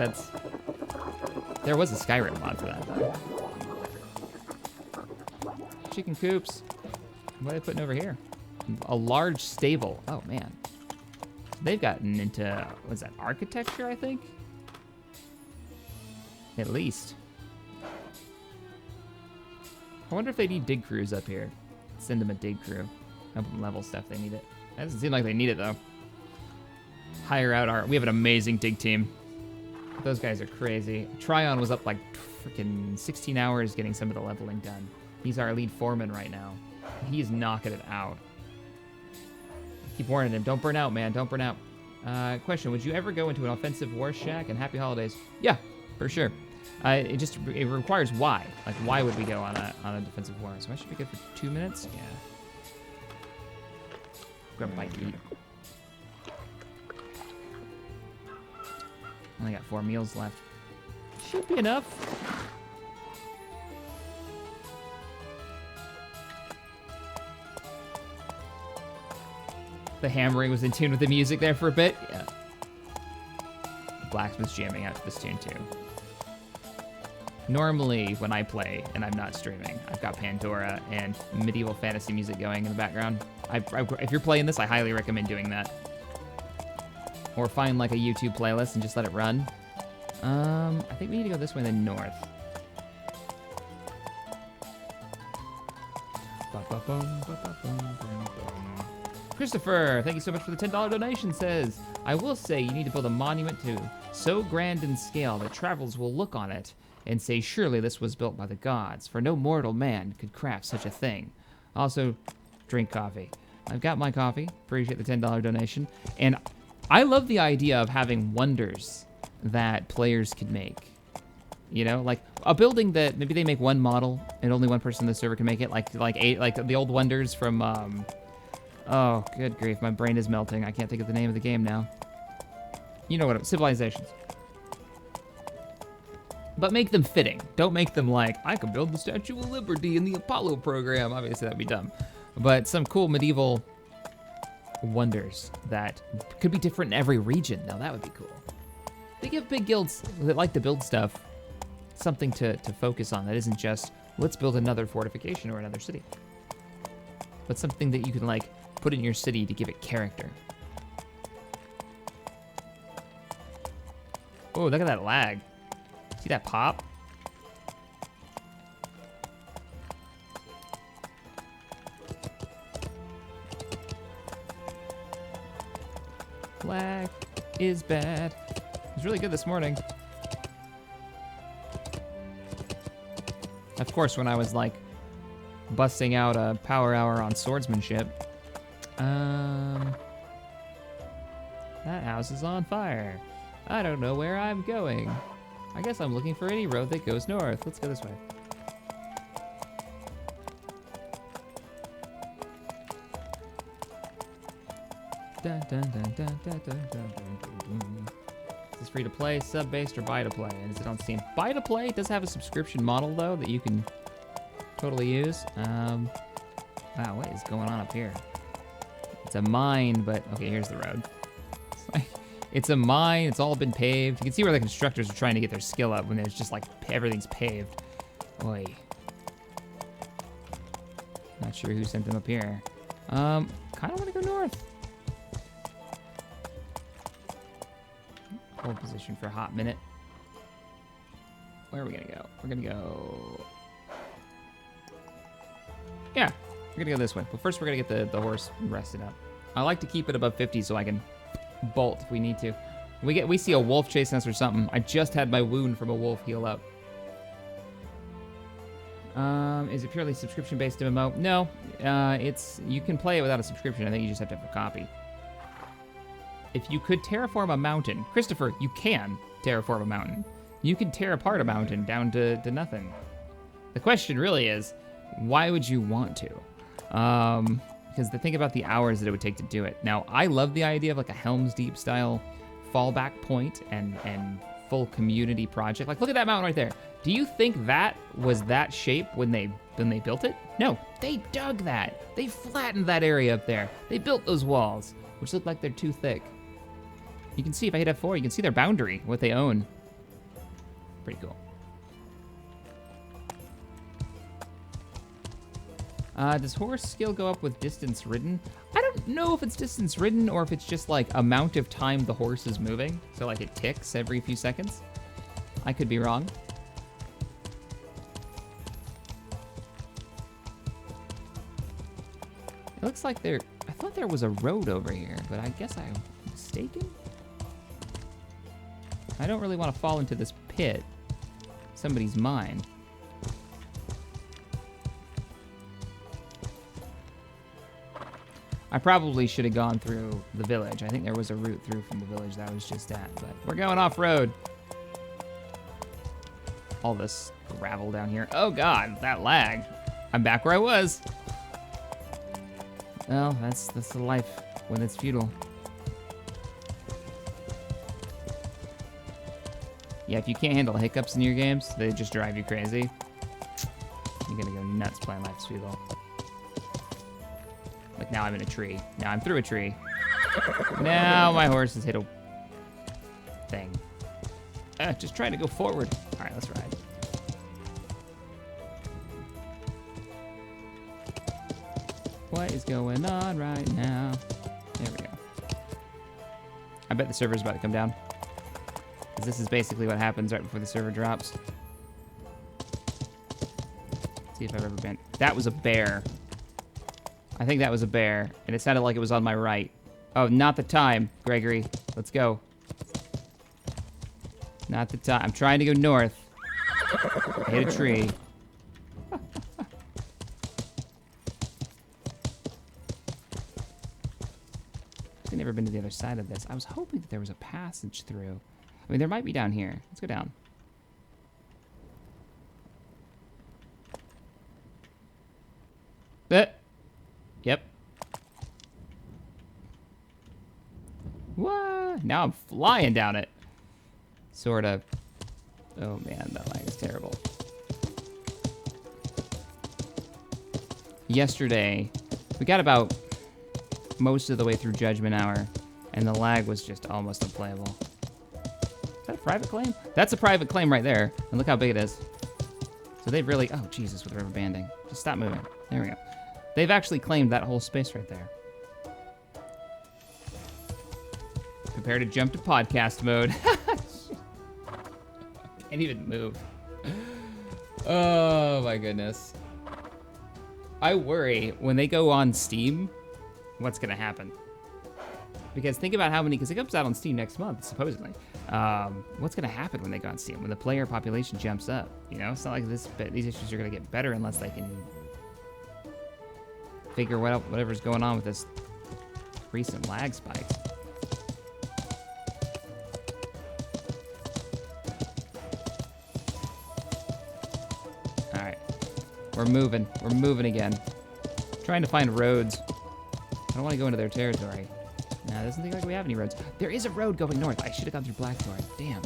there was a Skyrim mod for that, though. Chicken coops. What are they putting over here? A large stable. Oh, man. They've gotten into, what's that, architecture, I think? At least. I wonder if they need dig crews up here. Send them a dig crew. Help them level stuff, they need it. That doesn't seem like they need it, though. Hire out our, we have an amazing dig team. Those guys are crazy. Tryon was up like freaking 16 hours getting some of the leveling done. He's our lead foreman right now. He's knocking it out. Keep warning him, don't burn out, man, don't burn out. Question, would you ever go into an offensive war shack? And happy holidays. Yeah, for sure. It requires why. Like, why would we go on a defensive war? So I should be good for 2 minutes? Yeah. Grab a bite to eat. Only got 4 meals left. Should be enough. The hammering was in tune with the music there for a bit. Yeah. The blacksmith's jamming out to this tune too. Normally, when I play and I'm not streaming, I've got Pandora and medieval fantasy music going in the background. If you're playing this, I highly recommend doing that. Or find like a YouTube playlist and just let it run. I think we need to go this way, then north. Christopher, thank you so much for the $10 donation, says, I will say you need to build a monument to so grand in scale that travelers will look on it and say, surely this was built by the gods, for no mortal man could craft such a thing. Also, drink coffee. I've got my coffee. Appreciate the $10 donation. And I love the idea of having wonders that players could make. You know, like a building that maybe they make one model and only one person in the server can make it, like the old wonders from, oh, good grief, my brain is melting. I can't think of the name of the game now. You know what, Civilizations. But make them fitting. Don't make them like, I can build the Statue of Liberty in the Apollo program. Obviously, that'd be dumb. But some cool medieval wonders that could be different in every region. Now, that would be cool. They give big guilds that like to build stuff something to focus on that isn't just, let's build another fortification or another city. But something that you can, like, put in your city to give it character. Oh, look at that lag. See that pop? Lag is bad. It was really good this morning. Of course, when I was, like, busting out a power hour on swordsmanship. That house is on fire. I don't know where I'm going. I guess I'm looking for any road that goes north. Let's go this way. Dun, dun, dun, dun, dun, dun, dun, dun. Is this free to play, sub-based, or buy to play? And is it on Steam? Buy to play. It does have a subscription model though that you can totally use. Wow, what is going on up here? It's a mine, but okay, here's the road. It's a mine. It's all been paved. You can see where the constructors are trying to get their skill up when there's just like everything's paved. Oy. Not sure who sent them up here. Kind of want to go north. Hold position for a hot minute. Where are we gonna go? We're gonna go. Yeah, we're gonna go this way. But first, we're gonna get the horse rested up. I like to keep it above 50 so I can bolt if we need to. We see a wolf chasing us or something. I just had my wound from a wolf heal up. Is it purely subscription-based MMO? No, you can play it without a subscription. I think you just have to have a copy. If you could terraform a mountain, Christopher, you can terraform a mountain. You can tear apart a mountain down to nothing. The question really is, why would you want to? Because think about the hours that it would take to do it. Now, I love the idea of like a Helm's Deep style fallback point and full community project. Like, look at that mountain right there. Do you think that was that shape when they built it? No, they dug that. They flattened that area up there. They built those walls, which look like they're too thick. You can see if I hit F4, you can see their boundary, what they own. Pretty cool. Does horse skill go up with distance ridden? I don't don't know if it's distance ridden or if it's just like amount of time the horse is moving. So like it ticks every few seconds. I could be wrong. It looks like I thought there was a road over here, but I guess I'm mistaken. I don't really want to fall into this pit. Somebody's mine. I probably should have gone through the village. I think there was a route through from the village that I was just at, but we're going off-road. All this gravel down here. Oh God, that lag. I'm back where I was. Well, that's the life when it's feudal. Yeah, if you can't handle hiccups in your games, they just drive you crazy. You're gonna go nuts playing Life is Feudal. Like now I'm in a tree. Now I'm through a tree. Now my horse has hit a thing. Just trying to go forward. All right, let's ride. What is going on right now? There we go. I bet the server's about to come down. Because this is basically what happens right before the server drops. See if I've ever been. That was a bear. I think that was a bear, and it sounded like it was on my right. Oh, not the time, Gregory. Let's go. Not the time. I'm trying to go north. I hit a tree. I've never been to the other side of this. I was hoping that there was a passage through. I mean, there might be down here. Let's go down. Yep. What? Now I'm flying down it. Sort of. Oh man, that lag is terrible. Yesterday, we got about most of the way through Judgment Hour, and the lag was just almost unplayable. Is that a private claim? That's a private claim right there, and look how big it is. So they've really, oh Jesus, with rubber banding. Just stop moving. There we go. They've actually claimed that whole space right there. Prepare to jump to podcast mode. Can't even move. Oh my goodness. I worry when they go on Steam, what's gonna happen? Because think about how many, because it comes out on Steam next month, supposedly. What's gonna happen when they go on Steam, when the player population jumps up? You know, it's not like this, but these issues are gonna get better unless they can figure whatever's going on with this recent lag spikes. All right, we're moving again. Trying to find roads. I don't want to go into their territory. Nah, it doesn't seem like we have any roads. There is a road going north. I should have gone through Blackthorn. Damn.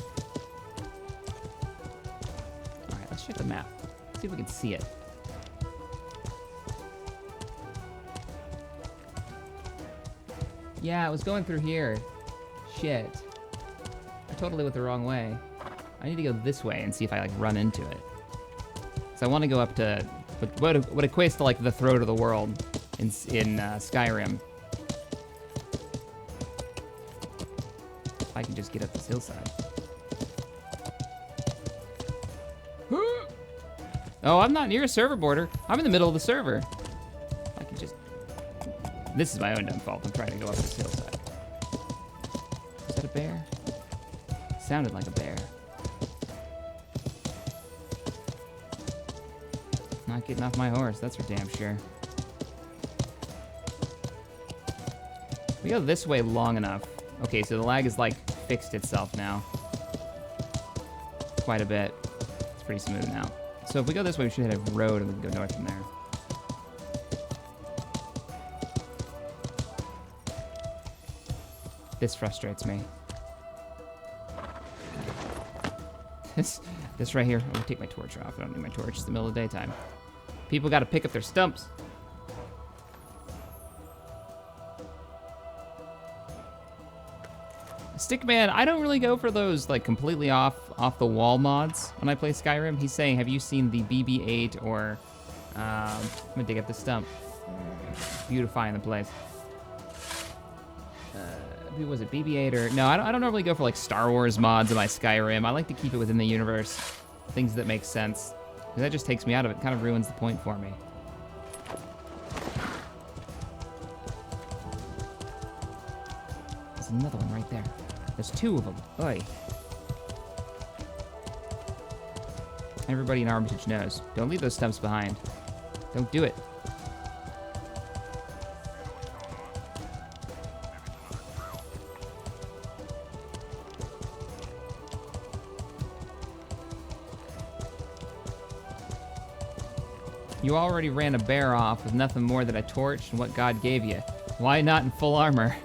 All right, let's check the map. See if we can see it. Yeah, it was going through here. Shit. I totally went the wrong way. I need to go this way and see if I, like, run into it. So I want to go up to what equates to, like, the throat of the world in Skyrim. If I can just get up this hillside. Oh, I'm not near a server border. I'm in the middle of the server. I can just... This is my own dumb fault. I'm trying to go up this hillside. Is that a bear? Sounded like a bear. Not getting off my horse, that's for damn sure. We go this way long enough. Okay, so the lag is like fixed itself now. Quite a bit. It's pretty smooth now. So if we go this way, we should hit a road and we can go north from there. This frustrates me. This right here. I'm gonna take my torch off. I don't need my torch. It's the middle of the daytime. People gotta pick up their stumps. Stickman, I don't really go for those like completely off the wall mods when I play Skyrim. He's saying, have you seen the BB-8 or I'm gonna dig up the stump. Beautifying the place. was it BB-8 or... No, I don't normally go for like Star Wars mods in my Skyrim. I like to keep it within the universe. Things that make sense. Because that just takes me out of it. Kind of ruins the point for me. There's another one right there. There's 2 of them. Oy. Everybody in Armitage knows. Don't leave those stumps behind. Don't do it. You already ran a bear off with nothing more than a torch and what God gave you. Why not in full armor?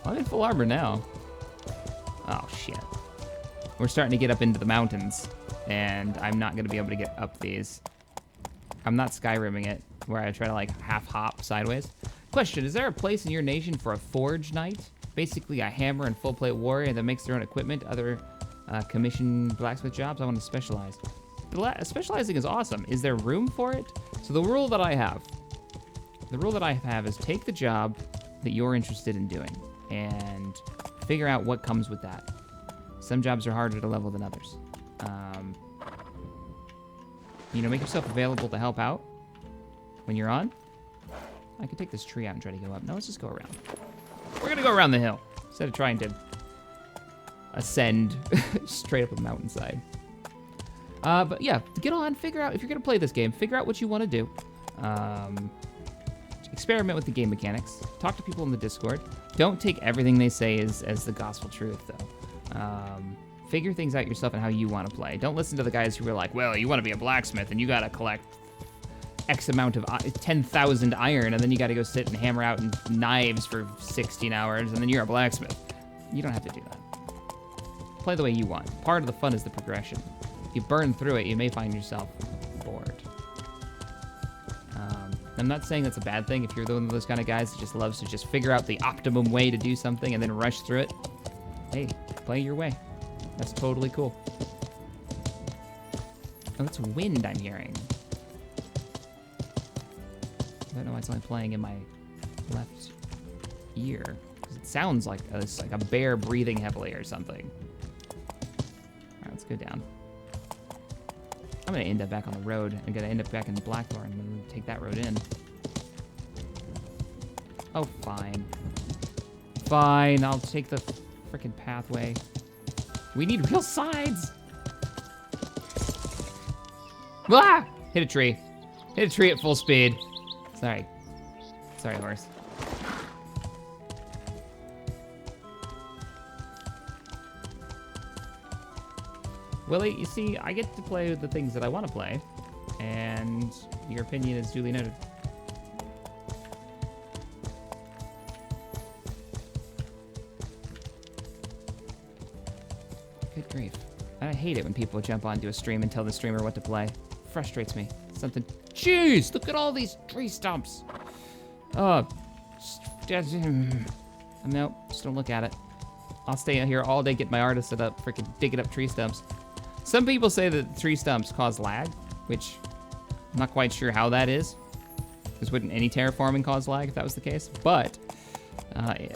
I'm in full armor now. Oh, shit. We're starting to get up into the mountains, and I'm not going to be able to get up these. I'm not Skyrimming it, where I try to, like, half-hop sideways. Question, is there a place in your nation for a forge knight? Basically a hammer and full-plate warrior that makes their own equipment, other commissioned blacksmith jobs? I want to specialize. Specializing is awesome. Is there room for it? So the rule that I have is take the job that you're interested in doing and figure out what comes with that. Some jobs are harder to level than others. You know, make yourself available to help out when you're on. I could take this tree out and try to go up. No, let's just go around. We're gonna go around the hill instead of trying to ascend straight up a mountainside. But yeah, get on, figure out, if you're gonna play this game, figure out what you wanna do. Experiment with the game mechanics. Talk to people in the Discord. Don't take everything they say as the gospel truth, though. Figure things out yourself and how you wanna play. Don't listen to the guys who are like, well, you wanna be a blacksmith and you gotta collect X amount of 10,000 iron and then you gotta go sit and hammer out knives for 16 hours and then you're a blacksmith. You don't have to do that. Play the way you want. Part of the fun is the progression. If you burn through it, you may find yourself bored. I'm not saying that's a bad thing if you're one of those kind of guys that just loves to just figure out the optimum way to do something and then rush through it. Hey, play your way. That's totally cool. Oh, it's wind I'm hearing. I don't know why it's only playing in my left ear. It sounds like it's like a bear breathing heavily or something. All right, let's go down. I'm gonna end up back on the road. I'm gonna end up back in Blackthorn. I'm gonna take that road in. Oh, fine. Fine, I'll take the frickin' pathway. We need real sides! Ah! Hit a tree. Hit a tree at full speed. Sorry. Sorry, horse. Willie, you see, I get to play the things that I want to play, and your opinion is duly noted. Good grief. I hate it when people jump onto a stream and tell the streamer what to play. Frustrates me. Something. Jeez, look at all these tree stumps. Oh. No, just don't look at it. I'll stay out here all day, get my artist set up, freaking digging up tree stumps. Some people say that tree stumps cause lag, which I'm not quite sure how that is. Because wouldn't any terraforming cause lag if that was the case? But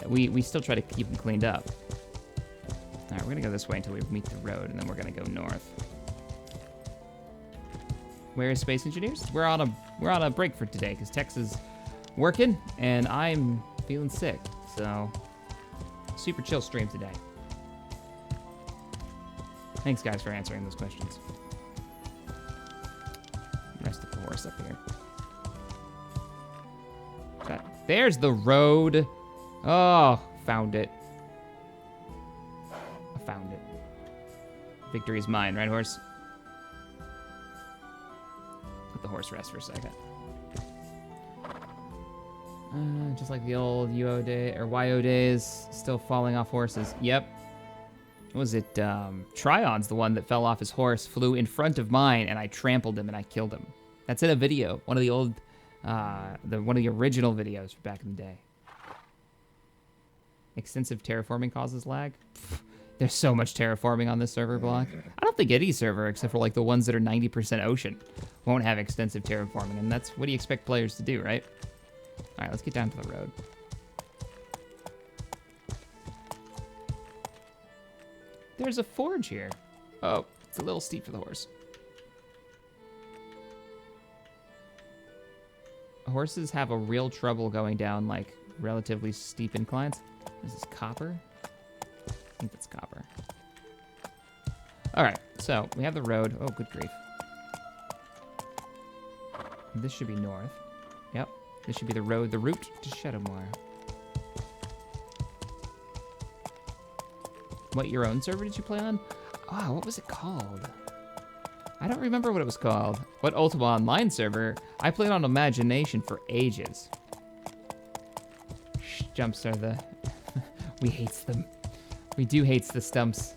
we still try to keep them cleaned up. All right, we're gonna go this way until we meet the road, and then we're gonna go north. Where is Space Engineers? We're on a break for today because Tex is working and I'm feeling sick. So super chill stream today. Thanks, guys, for answering those questions. Rest of the horse up here. There's the road. Oh, found it. I found it. Victory is mine, right, horse? Let the horse rest for a second. Just like the old UO day or YO days, still falling off horses. Yep. What was it? Tryon's the one that fell off his horse, flew in front of mine, and I trampled him and I killed him. That's in a video, one of the old, one of the original videos from back in the day. Extensive terraforming causes lag. Pfft, there's so much terraforming on this server block. I don't think any server, except for like the ones that are 90% ocean, won't have extensive terraforming, and that's what do you expect players to do, right? All right, let's get down to the road. There's a forge here. Oh, it's a little steep for the horse. Horses have a real trouble going down, like, relatively steep inclines. Is this copper? I think that's copper. All right, so we have the road. Oh, good grief. This should be north. Yep, this should be the road, the route to Shadowmoor. What, your own server did you play on? Oh, what was it called? I don't remember what it was called. What Ultima Online server? I played on Imagination for ages. Shh, jumps are the... we hates them. We do hates the stumps.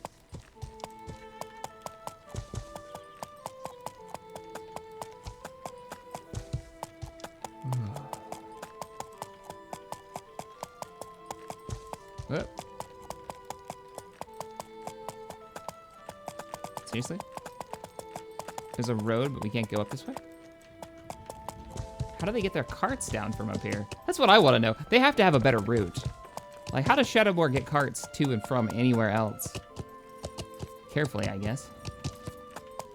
Whoop. Seriously? There's a road, but we can't go up this way? How do they get their carts down from up here? That's what I want to know. They have to have a better route. Like, how does Shadowmoor get carts to and from anywhere else? Carefully, I guess.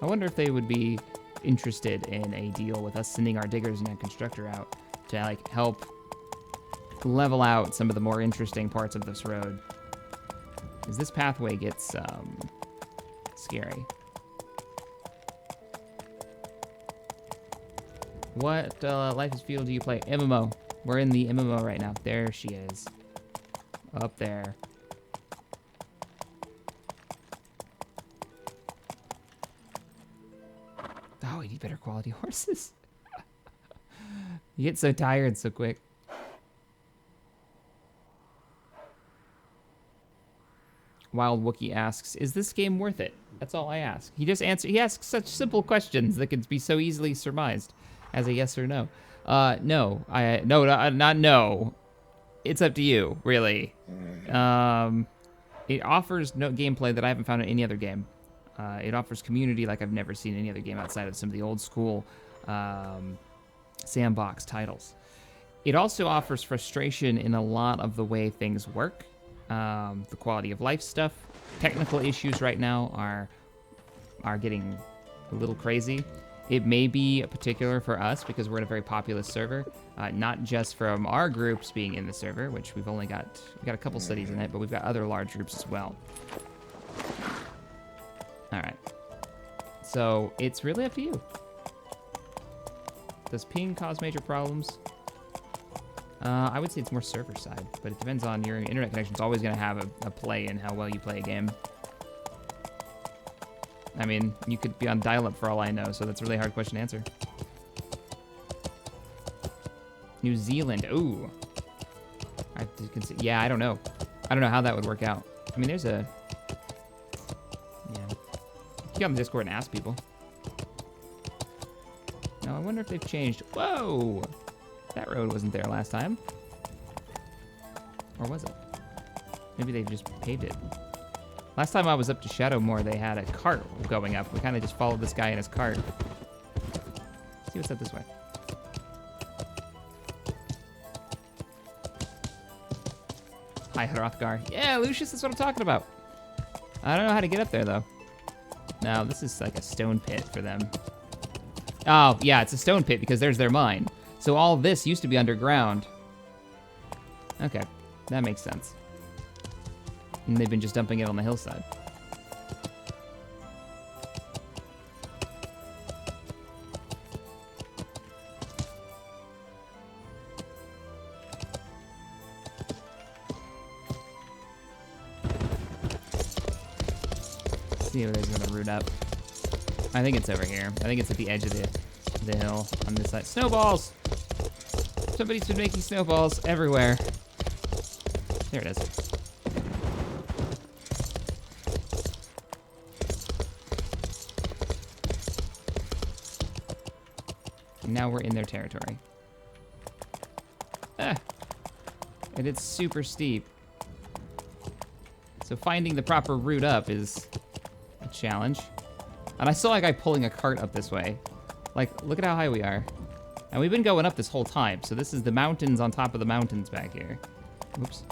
I wonder if they would be interested in a deal with us sending our diggers and our constructor out to, like, help level out some of the more interesting parts of this road. Because this pathway gets, scary. What Life is Feudal do you play? MMO. We're in the MMO right now. There she is. Up there. Oh, we need better quality horses. You get so tired so quick. Wild Wookie asks, is this game worth it? That's all I ask. He asks such simple questions that could be so easily surmised as a yes or no. No. Not no. It's up to you, really. It offers no gameplay that I haven't found in any other game. It offers community like I've never seen in any other game outside of some of the old school sandbox titles. It also offers frustration in a lot of the way things work. The quality of life stuff. Technical issues right now are getting a little crazy. It may be particular for us because we're in a very populous server, not just from our groups being in the server, which we've got a couple cities in it, but we've got other large groups as well. All right. So it's really up to you. Does ping cause major problems? I would say it's more server side, but it depends on your internet connection. It's always going to have a play in how well you play a game. I mean, you could be on dial-up for all I know, so that's a really hard question to answer. New Zealand, ooh. I have to consider, yeah, I don't know. I don't know how that would work out. I mean, there's a, yeah. You get on the Discord and ask people. Now, I wonder if they've changed. Whoa! That road wasn't there last time. Or was it? Maybe they've just paved it. Last time I was up to Shadowmoor, they had a cart going up. We kind of just followed this guy in his cart. Let's see what's up this way. Hi, Hrothgar. Yeah, Lucius, that's what I'm talking about. I don't know how to get up there, though. No, this is like a stone pit for them. Oh, yeah, it's a stone pit because there's their mine. So all this used to be underground. Okay, that makes sense. And they've been just dumping it on the hillside. See where there's gonna root up. I think it's over here. I think it's at the edge of the hill on this side. Snowballs! Somebody's been making snowballs everywhere. There it is. And now we're in their territory. Ah! And it's super steep. So finding the proper route up is a challenge. And I saw a guy pulling a cart up this way. Like, look at how high we are. And we've been going up this whole time, so this is the mountains on top of the mountains back here. Oops.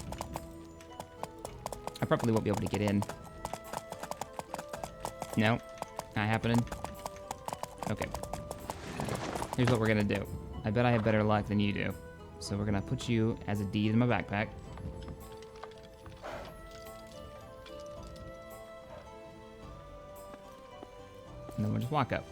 I probably won't be able to get in. No, not happening. Okay. Here's what we're gonna do. I bet I have better luck than you do. So we're gonna put you as a deed in my backpack. And then we'll just walk up.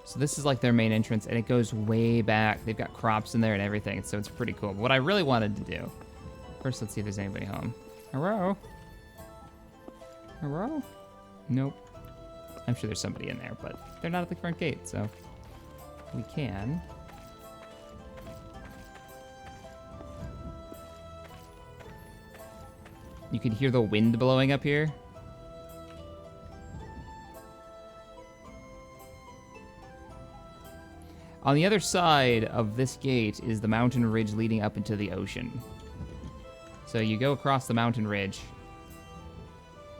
So this is like their main entrance, and it goes way back. They've got crops in there and everything, so it's pretty cool. But what I really wanted to do, first let's see if there's anybody home. Hello? Hello? Nope. I'm sure there's somebody in there, but they're not at the front gate, so we can. You can hear the wind blowing up here. On the other side of this gate is the mountain ridge leading up into the ocean. So you go across the mountain ridge,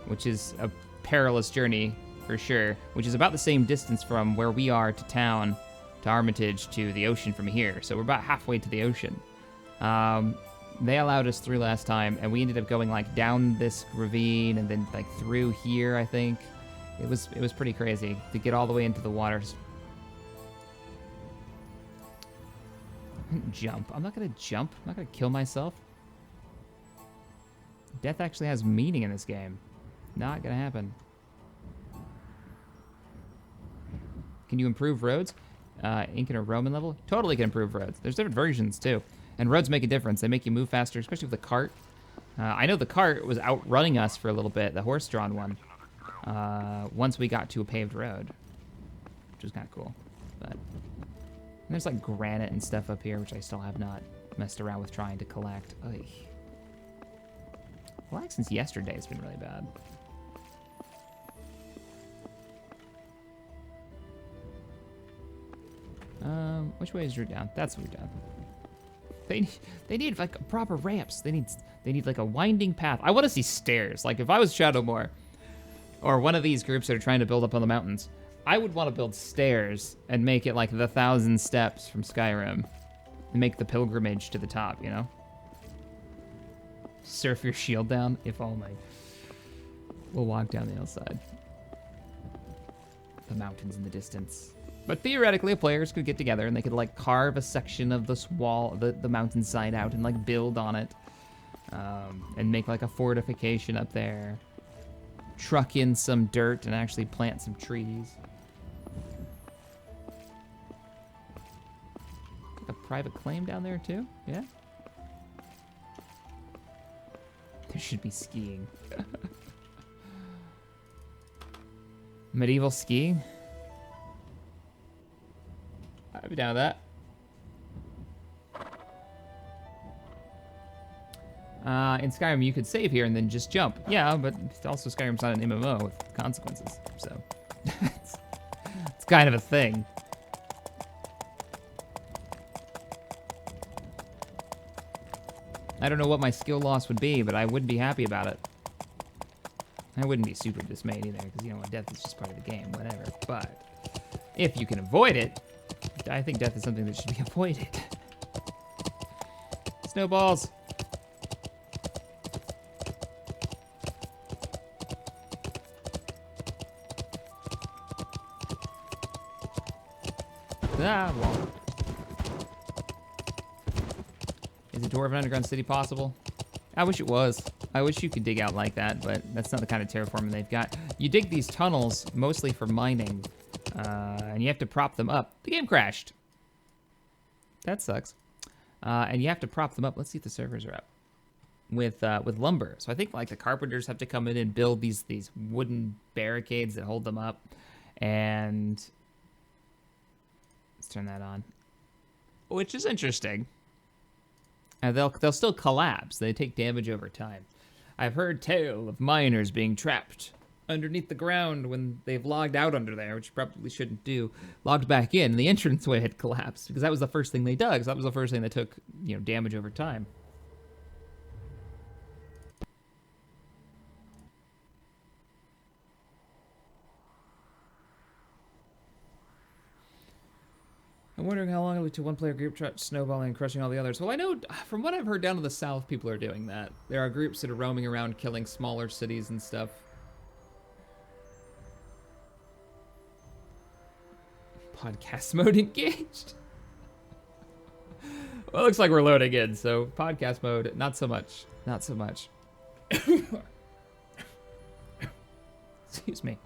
which is a perilous journey for sure, which is about the same distance from where we are to town, to Armitage, to the ocean from here. So we're about halfway to the ocean. They allowed us through last time, and we ended up going like down this ravine and then like through here, I think. It was pretty crazy to get all the way into the waters. Jump. I'm not gonna jump. I'm not gonna kill myself. Death actually has meaning in this game. Not gonna happen. Can you improve roads? Ink and a Roman level? Totally can improve roads. There's different versions too. And roads make a difference. They make you move faster, especially with the cart. I know the cart was outrunning us for a little bit, the horse-drawn one, once we got to a paved road, which was kind of cool. But and there's like granite and stuff up here, which I still have not messed around with trying to collect. Ugh. Lag since yesterday has been really bad. Which way is route down? That's route down. They need like proper ramps. They need like a winding path. I want to see stairs. Like if I was Shadowmoor or one of these groups that are trying to build up on the mountains, I would want to build stairs and make it like the 1,000 steps from Skyrim and make the pilgrimage to the top, you know? Surf your shield down, if only. We'll walk down the hillside. The mountains in the distance. But theoretically, players could get together and they could like carve a section of this wall, the mountainside out, and like build on it, and make like a fortification up there. Truck in some dirt and actually plant some trees. A private claim down there too? Yeah. There should be skiing. Medieval skiing? I'd be down with that. In Skyrim, you could save here and then just jump. Yeah, but also Skyrim's not an MMO with consequences, so it's kind of a thing. I don't know what my skill loss would be, but I would be happy about it. I wouldn't be super dismayed either, because, you know, death is just part of the game, whatever. But if you can avoid it, I think death is something that should be avoided. Snowballs. Ah, well. Is a Dwarven Underground City possible? I wish it was. I wish you could dig out like that, but that's not the kind of terraforming they've got. You dig these tunnels mostly for mining, and you have to prop them up. The game crashed. That sucks. And you have to prop them up. Let's see if the servers are up. With lumber. So I think like the carpenters have to come in and build these wooden barricades that hold them up. And let's turn that on. Which is interesting. They'll still collapse. They take damage over time. I've heard tale of miners being trapped underneath the ground when they've logged out under there, which you probably shouldn't do. Logged back in, and the entranceway had collapsed because that was the first thing they dug. So that was the first thing that took, you know, damage over time. I'm wondering how long it would to one player group try snowballing and crushing all the others. Well, I know from what I've heard down to the south, people are doing that. There are groups that are roaming around killing smaller cities and stuff. Podcast mode engaged. Well, it looks like we're loading in, so podcast mode, not so much. Not so much. Excuse me.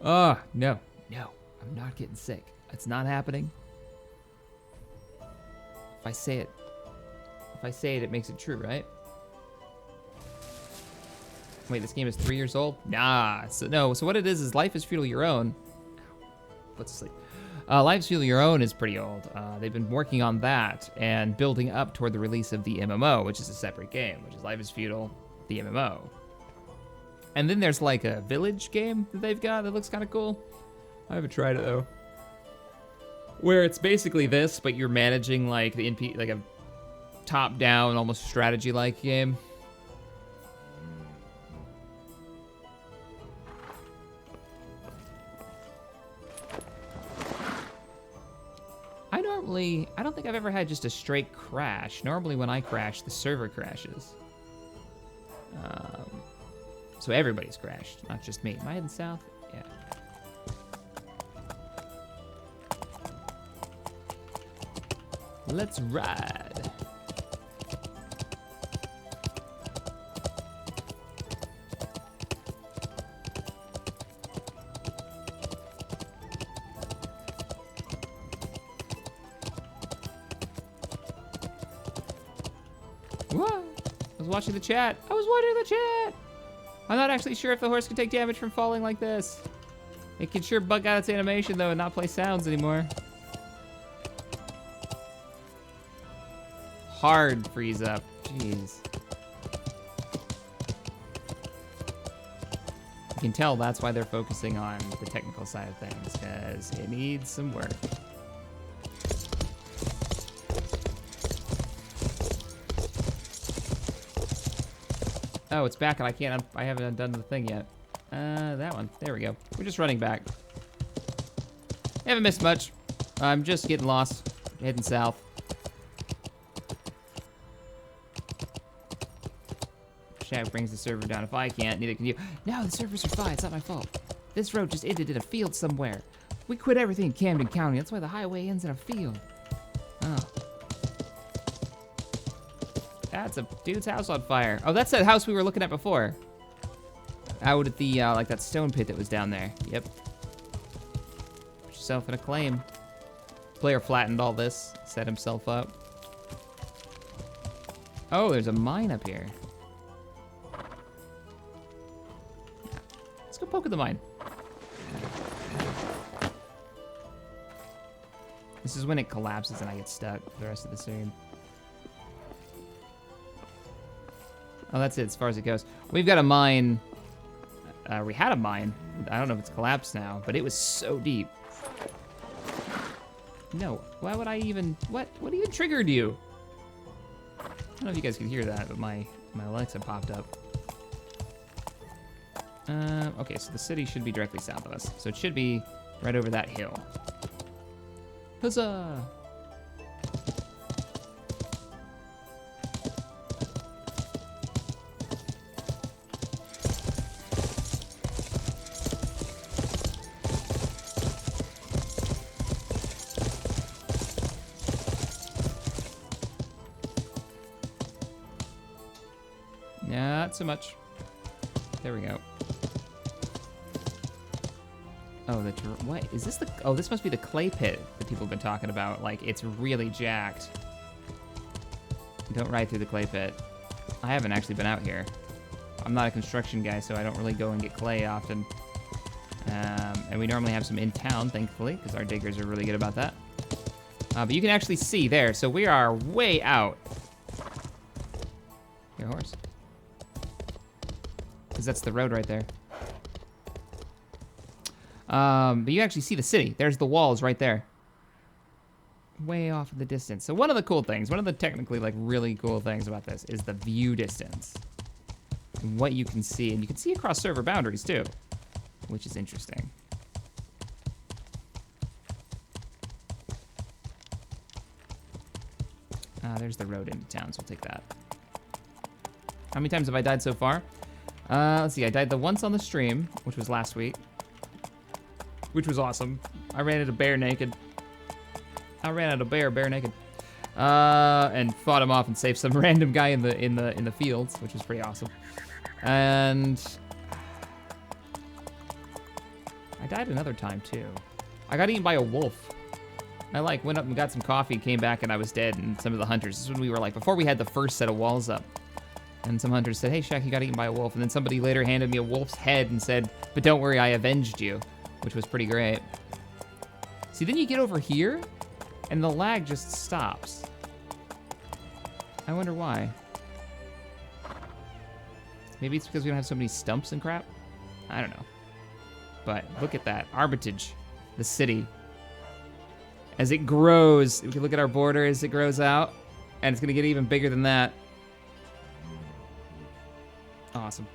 Oh, no, I'm not getting sick. It's not happening. If I say it, it makes it true, right? Wait, this game is 3 years old? Nah, so what it is Life is Feudal Your Own. Let's sleep. Life is Feudal Your Own is pretty old. They've been working on that and building up toward the release of the MMO, which is a separate game, which is Life is Feudal, the MMO. And then there's like a village game that they've got that looks kind of cool. I haven't tried it though. Where it's basically this, but you're managing like the like a top-down, almost strategy-like game. I don't think I've ever had just a straight crash. Normally when I crash, the server crashes. So everybody's crashed, not just me. Am I heading south? Yeah. Let's ride. What? I was watching the chat. I'm not actually sure if the horse can take damage from falling like this. It can sure bug out its animation though and not play sounds anymore. Hard freeze up. Jeez. You can tell that's why they're focusing on the technical side of things, because it needs some work. Oh, it's back and I haven't undone the thing yet. That one. There we go. We're just running back. Haven't missed much. I'm just getting lost, heading south. Chat brings the server down. If I can't, neither can you. No, the servers are fine. It's not my fault. This road just ended in a field somewhere. We quit everything in Camden County. That's why the highway ends in a field. Oh. That's a dude's house on fire. Oh, that's that house we were looking at before. Out at the, like that stone pit that was down there. Yep. Put yourself in a claim. Player flattened all this, set himself up. Oh, there's a mine up here. Let's go poke at the mine. This is when it collapses and I get stuck for the rest of the stream. Oh, that's it as far as it goes. We've got a mine. We had a mine. I don't know if it's collapsed now, but it was so deep. No, why would I even, what even triggered you? I don't know if you guys can hear that, but my Alexa popped up. Okay, so the city should be directly south of us. So it should be right over that hill. Huzzah! Not so much. There we go. Oh, what is this? Oh, this must be the clay pit that people have been talking about. Like, it's really jacked. Don't ride through the clay pit. I haven't actually been out here. I'm not a construction guy, so I don't really go and get clay often. And we normally have some in town, thankfully, because our diggers are really good about that. But you can actually see there, so we are way out. Here, horse. Because that's the road right there. But you actually see the city. There's the walls right there. Way off in the distance. So one of the cool things, one of the technically like really cool things about this is the view distance. And what you can see. And you can see across server boundaries too, which is interesting. There's the road into town, so we'll take that. How many times have I died so far? Let's see, I died the once on the stream, which was last week. Which was awesome. I ran into a bear naked. Bear naked. And fought him off and saved some random guy in the fields, which was pretty awesome. And I died another time too. I got eaten by a wolf. I like went up and got some coffee, came back, and I was dead. And some of the hunters. This is when we were like before we had the first set of walls up. And some hunters said, "Hey Shaq, you got eaten by a wolf." And then somebody later handed me a wolf's head and said, "But don't worry, I avenged you," which was pretty great. See, then you get over here, and the lag just stops. I wonder why. Maybe it's because we don't have so many stumps and crap? I don't know. But look at that. Armitage, the city. As it grows, we can look at our border as it grows out, and it's going to get even bigger than that. Awesome.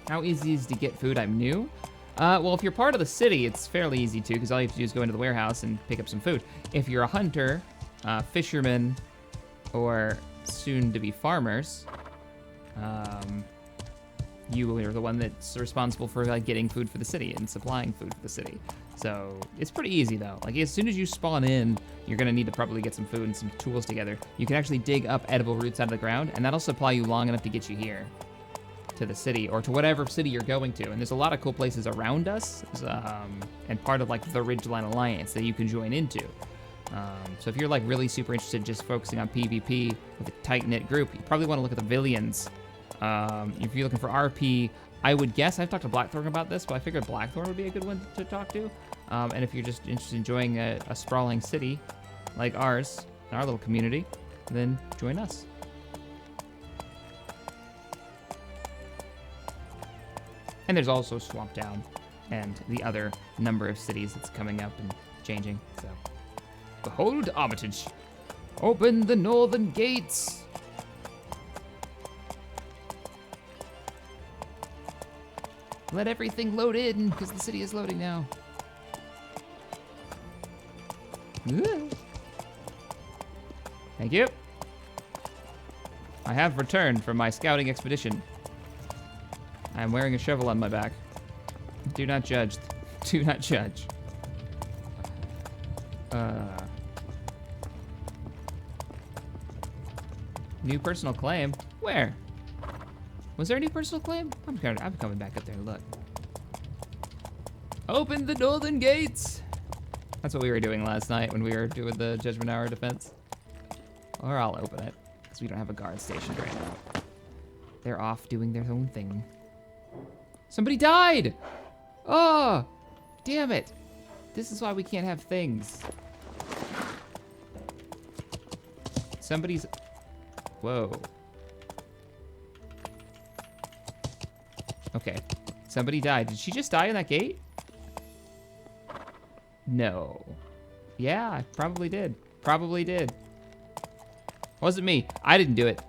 How easy is it to get food? I'm new. Well, if you're part of the city, it's fairly easy to, because all you have to do is go into the warehouse and pick up some food. If you're a hunter, fisherman, or soon-to-be farmers, you are the one that's responsible for like getting food for the city and supplying food for the city. So it's pretty easy though. Like as soon as you spawn in, you're gonna need to probably get some food and some tools together. You can actually dig up edible roots out of the ground, and that'll supply you long enough to get you here to the city or to whatever city you're going to. And there's a lot of cool places around us, and part of like the Ridgeline Alliance that you can join into. So if you're like really super interested in just focusing on PvP with a tight-knit group, you probably want to look at the Villians. If you're looking for RP, I would guess, I've talked to Blackthorn about this, but I figured Blackthorn would be a good one to talk to. And if you're just interested in enjoying a sprawling city like ours, our little community, then join us. And there's also Swamp Town and the other number of cities that's coming up and changing. So, behold Armitage. Open the northern gates. Let everything load in, because the city is loading now. Ooh. Thank you. I have returned from my scouting expedition. I am wearing a shovel on my back. Do not judge. Do not judge. New personal claim? Where? Was there a new personal claim? I'm coming back up there to look. Open the northern gates! That's what we were doing last night when we were doing the Judgment Hour defense. Or I'll open it, because we don't have a guard stationed right now. They're off doing their own thing. Somebody died! Oh! Damn it! This is why we can't have things. Somebody's... Whoa. Okay. Somebody died. Did she just die in that gate? No. Yeah, I probably did. Probably did. Wasn't me. I didn't do it.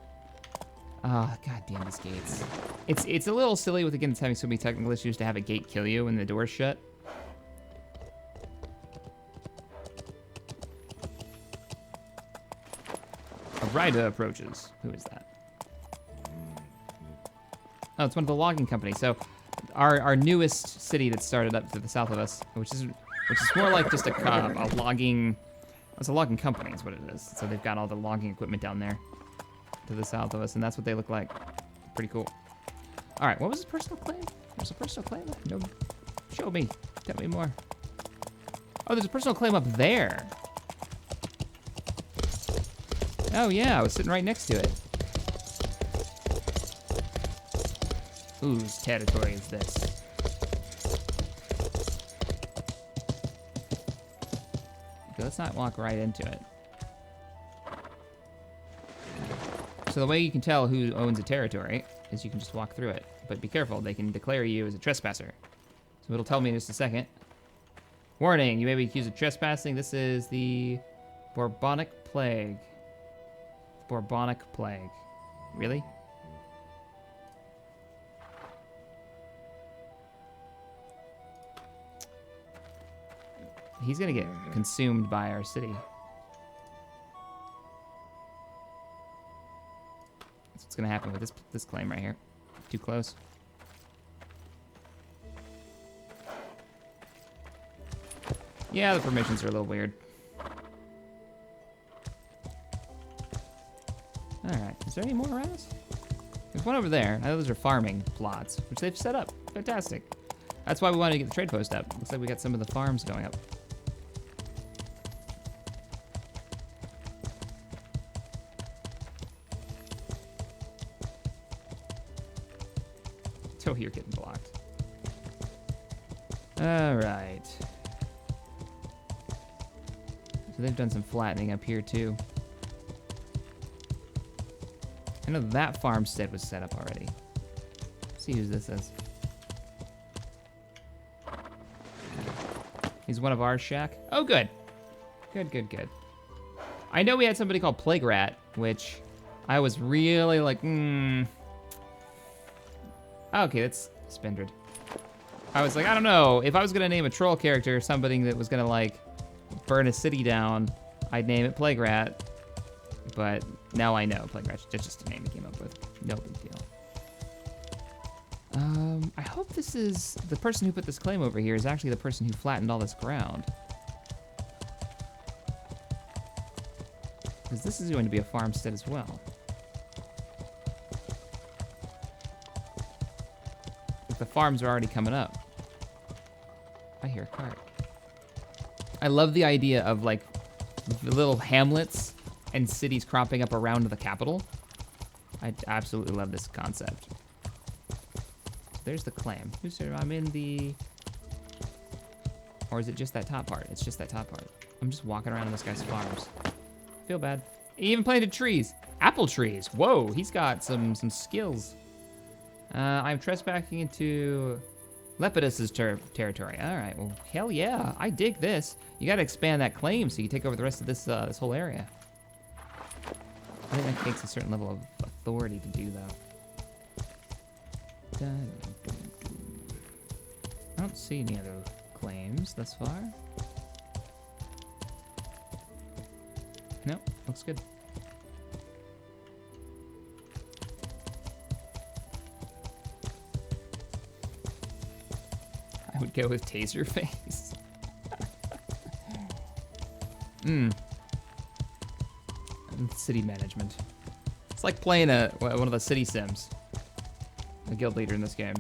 Ah, oh, god damn these gates. It's a little silly with, again, it's having so many technical issues to have a gate kill you when the door's shut. A rider approaches. Who is that? Oh, it's one of the logging companies. So our newest city that started up to the south of us, which is more like just a logging, it's a logging company is what it is. So they've got all the logging equipment down there to the south of us, and that's what they look like. Pretty cool. All right, what was the personal claim? There's a personal claim? No, show me. Tell me more. Oh, there's a personal claim up there. Oh yeah, I was sitting right next to it. Whose territory is this? Okay, let's not walk right into it. So the way you can tell who owns a territory is you can just walk through it. But be careful, they can declare you as a trespasser. So it'll tell me in just a second. Warning, you may be accused of trespassing. This is the Bourbonic Plague. Bourbonic Plague. Really? he's gonna get consumed by our city. That's what's gonna happen with this claim right here. Too close. Yeah, the permissions are a little weird. Alright, is there any more around us? There's one over there. I know those are farming plots, which they've set up. Fantastic. That's why we wanted to get the trade post up. Looks like we got some of the farms going up. Oh, you're getting blocked. Alright. So they've done some flattening up here too. I know that farmstead was set up already. Let's see who this is. He's one of our shack. Oh, good. Good. I know we had somebody called Plague Rat, which I was really like, Okay, that's Spindred. I was like, I don't know. If I was gonna name a troll character somebody that was gonna like burn a city down, I'd name it Plague Rat. But now I know Plague Rat's just a name he came up with. No big deal. I hope this is the person who put this claim over here is actually the person who flattened all this ground. Because this is going to be a farmstead as well. The farms are already coming up. I hear a cart. I love the idea of like the little hamlets and cities cropping up around the capital. I absolutely love this concept. There's the claim. I'm in the... Or is it just that top part? It's just that top part. I'm just walking around in this guy's farms. Feel bad. He even planted trees. Apple trees. Whoa, he's got some skills. I'm trespassing into Lepidus's territory. All right, well, hell yeah, I dig this. You gotta expand that claim so you take over the rest of this this whole area. I think that takes a certain level of authority to do, though. I don't see any other claims thus far. No, looks good. I would go with Taserface. City management. It's like playing one of the city sims. A guild leader in this game.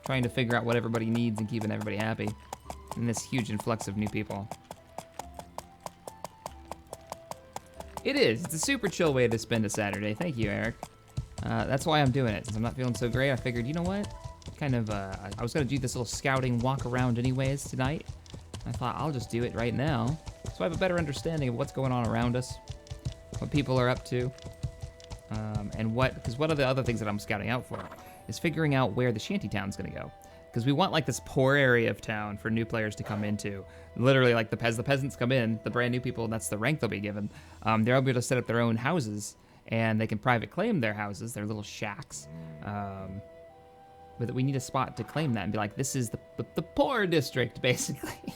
Trying to figure out what everybody needs and keeping everybody happy. And this huge influx of new people. It is. It's a super chill way to spend a Saturday. Thank you, Eric. That's why I'm doing it. Since I'm not feeling so great, I figured, you know what? I was gonna do this little scouting walk around anyways tonight. I thought I'll just do it right now, so I have a better understanding of what's going on around us, what people are up to, and because one of the other things that I'm scouting out for is figuring out where the shantytown's gonna go. Because we want like this poor area of town for new players to come into. Literally, like the peasants come in, the brand new people, that's the rank they'll be given. They're able to set up their own houses, and they can private claim their houses, their little shacks. But we need a spot to claim that and be like, this is the poor district, basically.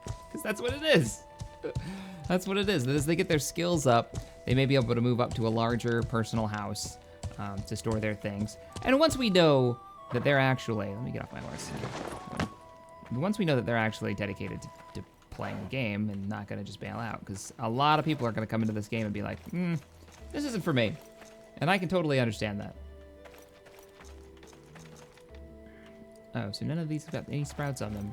Because that's what it is. That's what it is. As they get their skills up, they may be able to move up to a larger personal house to store their things. And once we know that they're actually, let me get off my horse. Once we know that they're actually dedicated to playing the game and not gonna just bail out, because a lot of people are gonna come into this game and be like, this isn't for me. And I can totally understand that. Oh, so none of these have got any sprouts on them.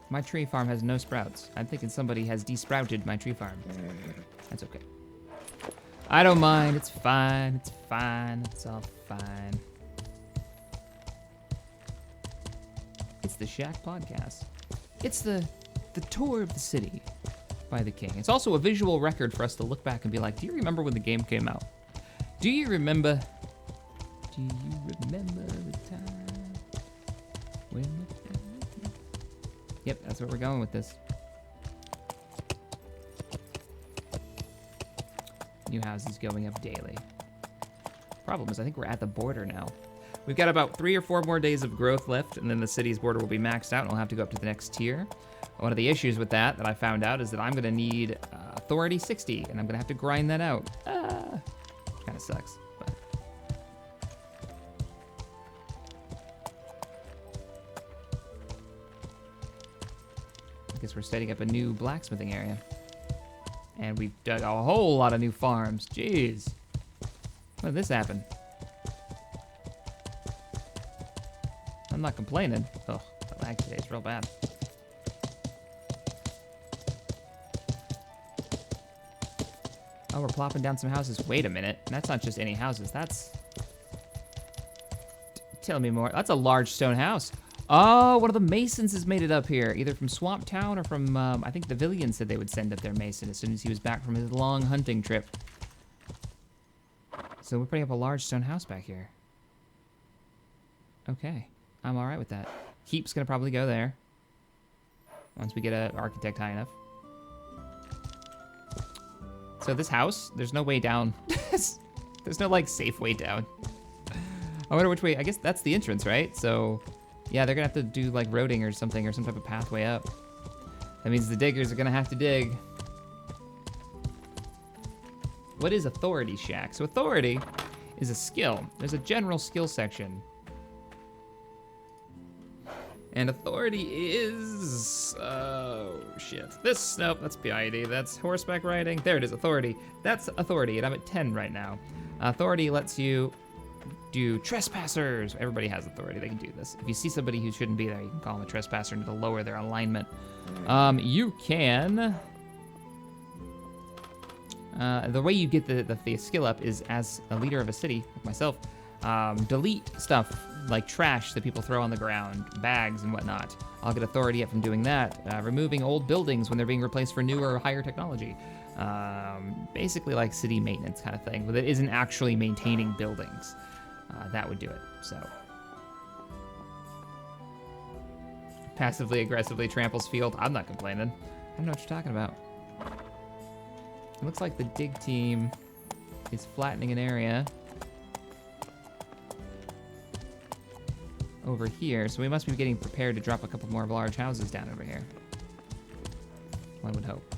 My tree farm has no sprouts. I'm thinking somebody has desprouted my tree farm. That's okay. I don't mind. It's fine. It's fine. It's all fine. It's the Shack Podcast. It's the tour of the city by the king. It's also a visual record for us to look back and be like, do you remember when the game came out? Do you remember the time? Yep, that's where we're going with this. New houses going up daily. Problem is, I think we're at the border now. We've got about 3 or 4 more days of growth left, and then the city's border will be maxed out, and we'll have to go up to the next tier. One of the issues with that I found out is that I'm gonna need authority 60, and I'm gonna have to grind that out. Kind of sucks, but. I guess we're setting up a new blacksmithing area. And we've dug a whole lot of new farms. Jeez. When did this happen? I'm not complaining. Oh, the lag today is real bad. Oh, we're plopping down some houses. Wait a minute. That's not just any houses. That's... Tell me more. That's a large stone house. Oh, one of the masons has made it up here. Either from Swamp Town or from, I think the Villian said they would send up their mason as soon as he was back from his long hunting trip. So we're putting up a large stone house back here. Okay. I'm all right with that. Keep's gonna probably go there. Once we get an architect high enough. So this house, there's no way down. There's no, like, safe way down. I wonder which way. I guess that's the entrance, right? So, yeah, they're gonna have to do, like, roading or something, or some type of pathway up. That means the diggers are gonna have to dig. What is Authority Shack? So Authority is a skill. There's a general skill section. And Authority is, oh shit. Nope, that's PID, that's horseback riding. There it is, Authority. That's Authority, and I'm at 10 right now. Authority lets you do trespassers. Everybody has Authority, they can do this. If you see somebody who shouldn't be there, you can call them a trespasser and it'll lower their alignment. You can, the way you get the skill up is as a leader of a city, like myself, delete stuff like trash that people throw on the ground, bags and whatnot. I'll get authority up from doing that. Removing old buildings when they're being replaced for newer or higher technology. Basically like city maintenance kind of thing, but it isn't actually maintaining buildings. That would do it, so. Passively aggressively tramples field. I'm not complaining. I don't know what you're talking about. It looks like the dig team is flattening an area over here, so we must be getting prepared to drop a couple more large houses down over here. One would hope.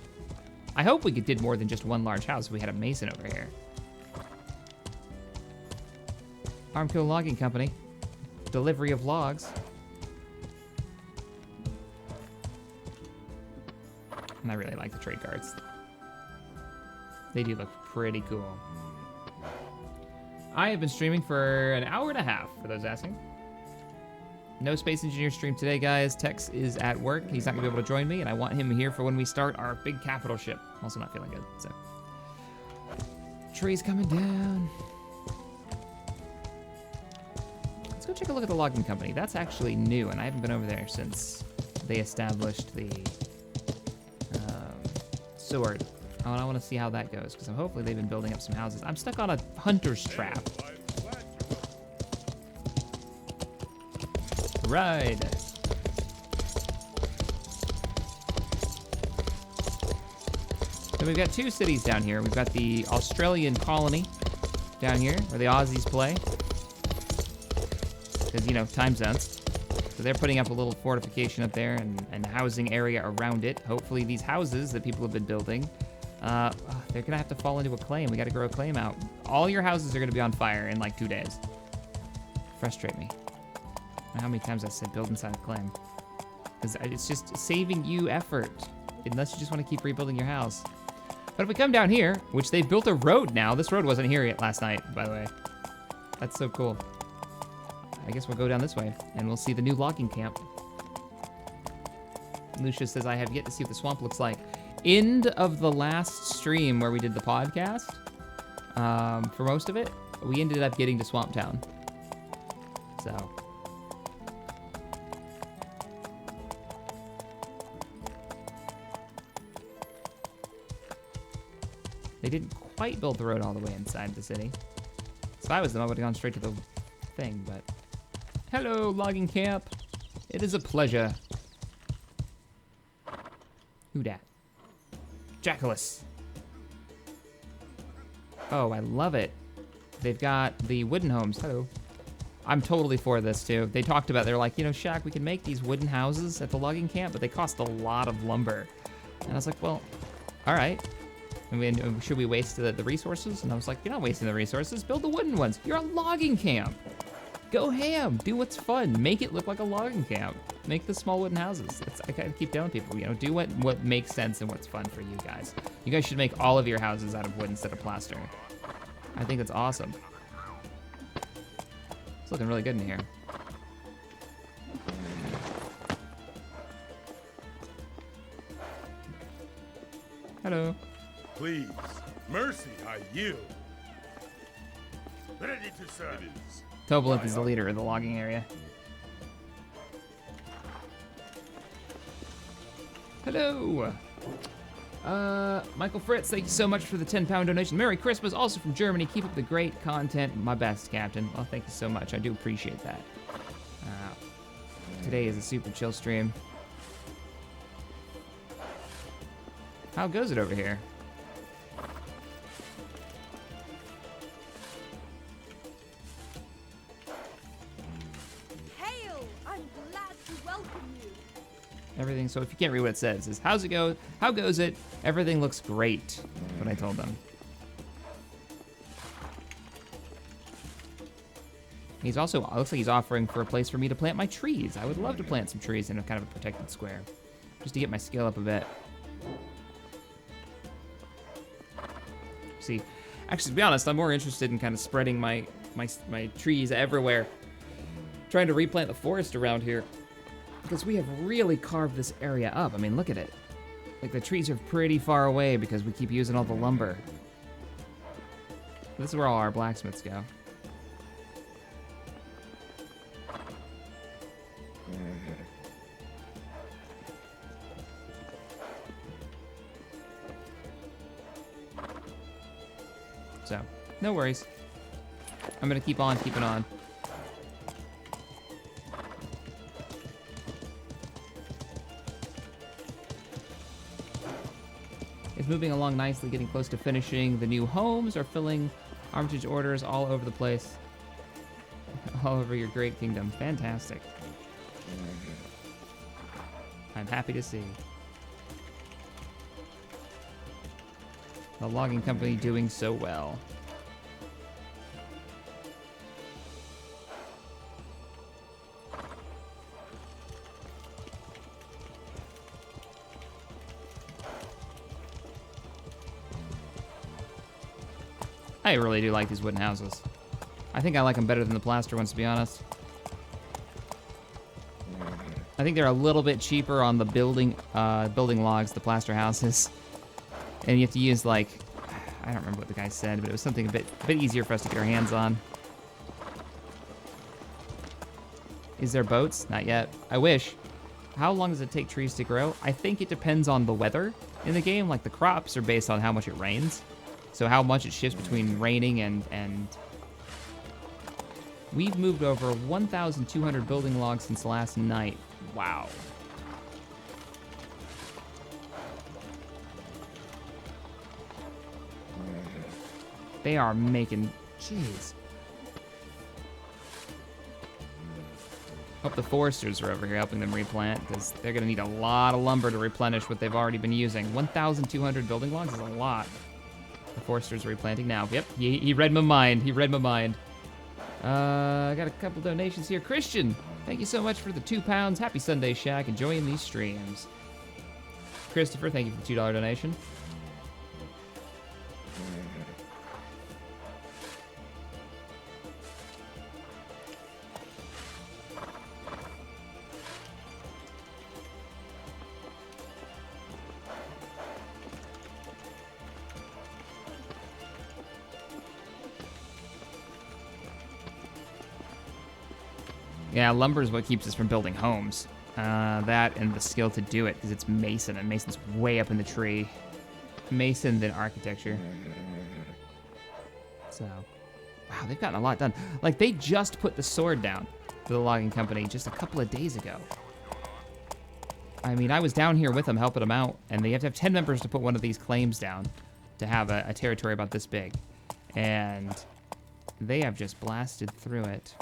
I hope we did more than just one large house if we had a mason over here. Armco Logging Company. Delivery of logs. And I really like the trade guards. They do look pretty cool. I have been streaming for an hour and a half, for those asking. No Space Engineer stream today, guys. Tex is at work. He's not gonna be able to join me, and I want him here for when we start our big capital ship. I'm also not feeling good, so. Trees coming down. Let's go take a look at the logging company. That's actually new, and I haven't been over there since they established the sword. Oh, and I want to see how that goes, because hopefully they've been building up some houses. I'm stuck on a hunter's trap. Ride. So we've got two cities down here. We've got the Australian colony down here, where the Aussies play. Because, you know, time zones. So they're putting up a little fortification up there and housing area around it. Hopefully these houses that people have been building, they're gonna have to fall into a claim. We gotta grow a claim out. All your houses are gonna be on fire in like 2 days. Frustrate me. How many times I said build inside a claim? Because it's just saving you effort, unless you just want to keep rebuilding your house. But if we come down here, which they built a road now. This road wasn't here yet last night, by the way. That's so cool. I guess we'll go down this way, and we'll see the new logging camp. Lucia says, I have yet to see what the swamp looks like. End of the last stream where we did the podcast, for most of it, we ended up getting to Swamp Town. So. They didn't quite build the road all the way inside the city. So if I was them, I would have gone straight to the thing, but... Hello, logging camp. It is a pleasure. Who dat? Jackalus. Oh, I love it. They've got the wooden homes. Hello. I'm totally for this too. They talked about, they're like, you know, Shaq, we can make these wooden houses at the logging camp, but they cost a lot of lumber. And I was like, well, all right. I mean, should we waste the resources? And I was like, you're not wasting the resources. Build the wooden ones. You're a logging camp. Go ham. Do what's fun. Make it look like a logging camp. Make the small wooden houses. I gotta keep telling people, you know, do what makes sense and what's fun for you guys. You guys should make all of your houses out of wood instead of plaster. I think it's awesome. It's looking really good in here. Hello. Please, mercy, I yield. Ready to serve. Tobolith is the leader of the logging area. Hello. Michael Fritz, thank you so much for the 10-pound donation. Merry Christmas, also from Germany. Keep up the great content. My best, Captain. Well, thank you so much. I do appreciate that. Today is a super chill stream. How goes it over here? Hail! I'm glad to welcome you. Everything, so if you can't read what it says, it's how's it go? How goes it? Everything looks great. That's what I told them. He's also, looks like he's offering for a place for me to plant my trees. I would love to plant some trees in a kind of a protected square, just to get my skill up a bit. See, actually, to be honest, I'm more interested in kind of spreading my trees everywhere. Trying to replant the forest around here. Because we have really carved this area up. I mean, look at it. Like, the trees are pretty far away because we keep using all the lumber. This is where all our blacksmiths go. So, no worries. I'm gonna keep on keeping on. It's moving along nicely, getting close to finishing. The new homes are filling Armitage orders all over the place. All over your great kingdom. Fantastic. I'm happy to see. The logging company doing so well. I really do like these wooden houses. I think I like them better than the plaster ones, to be honest. I think they're a little bit cheaper on the building logs, the plaster houses. And you have to use, like, I don't remember what the guy said, but it was something a bit easier for us to get our hands on. Is there boats? Not yet. I wish. How long does it take trees to grow? I think it depends on the weather in the game. Like, the crops are based on how much it rains. So how much it shifts between raining and... We've moved over 1,200 building logs since last night. Wow. They are making... Jeez. Hope the foresters are over here helping them replant, because they're going to need a lot of lumber to replenish what they've already been using. 1,200 building logs is a lot. The foresters are replanting now. Yep, he read my mind. He read my mind. I got a couple donations here. Christian, thank you so much for the £2. Happy Sunday, Shaq. Enjoying these streams. Christopher, thank you for the $2 donation. Yeah, lumber is what keeps us from building homes. That and the skill to do it, because it's Mason, and Mason's way up in the tree. Mason, then architecture. So, wow, they've gotten a lot done. Like, they just put the sword down to the logging company just a couple of days ago. I mean, I was down here with them, helping them out, and they have to have 10 members to put one of these claims down to have a territory about this big. And they have just blasted through it.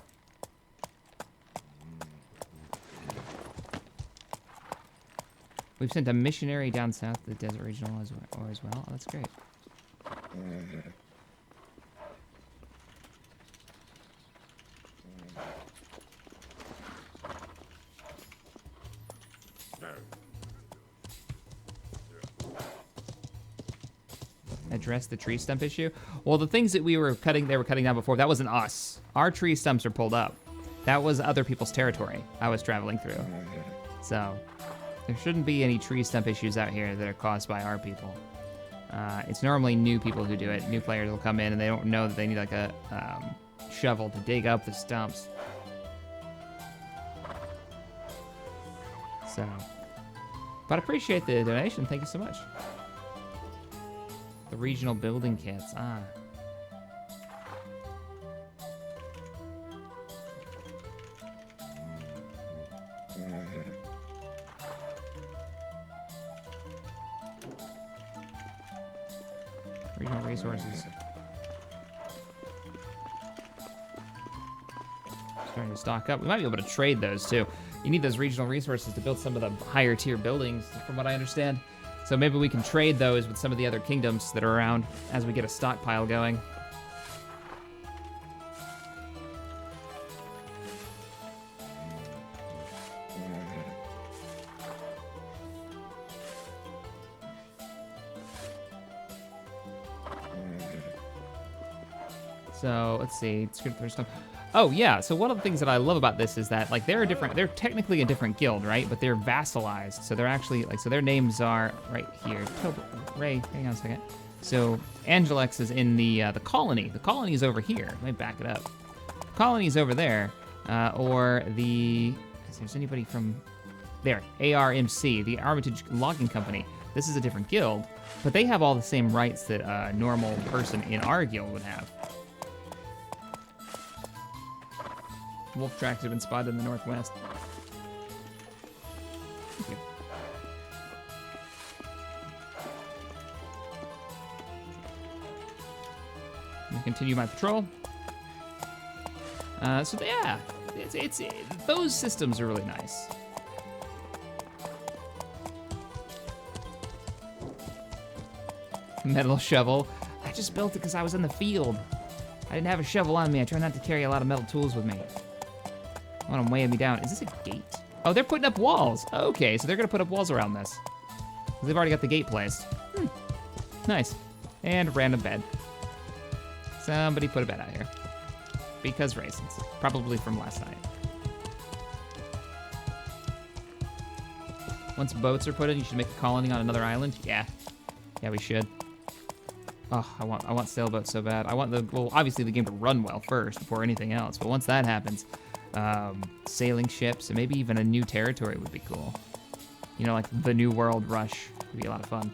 We've sent a missionary down south to the desert regional as well. Oh, that's great. Address the tree stump issue. Well, the things that they were cutting down before, that wasn't us. Our tree stumps are pulled up. That was other people's territory I was traveling through. So there shouldn't be any tree stump issues out here that are caused by our people. It's normally new people who do it. New players will come in and they don't know that they need like a shovel to dig up the stumps. So, but I appreciate the donation. Thank you so much. The regional building kits. Regional resources. Starting to stock up. We might be able to trade those too. You need those regional resources to build some of the higher tier buildings, from what I understand. So maybe we can trade those with some of the other kingdoms that are around as we get a stockpile going. So let's see. Oh yeah. So one of the things that I love about this is that like they're technically a different guild, right? But they're vassalized. So they're actually like, so their names are right here. Ray, hang on a second. So Angelex is in the colony. The colony is over here. Let me back it up. The colony is over there. If there's anybody from there, ARMC, the Armitage Logging Company. This is a different guild, but they have all the same rights that a normal person in our guild would have. Wolf tracks have been spotted in the northwest. Thank you. I'm gonna continue my patrol. So yeah, those systems are really nice. Metal shovel. I just built it because I was in the field. I didn't have a shovel on me. I try not to carry a lot of metal tools with me. I want them weighing me down. Is this a gate? Oh, they're putting up walls. Okay, so they're gonna put up walls around this. They've already got the gate placed. Nice. And a random bed. Somebody put a bed out here. Because raisins. Probably from last night. Once boats are put in, you should make a colony on another island. Yeah. Yeah, we should. Oh, I want sailboats so bad. I want obviously the game to run well first before anything else. But once that happens, sailing ships and maybe even a new territory would be cool. You know, like the New World Rush would be a lot of fun.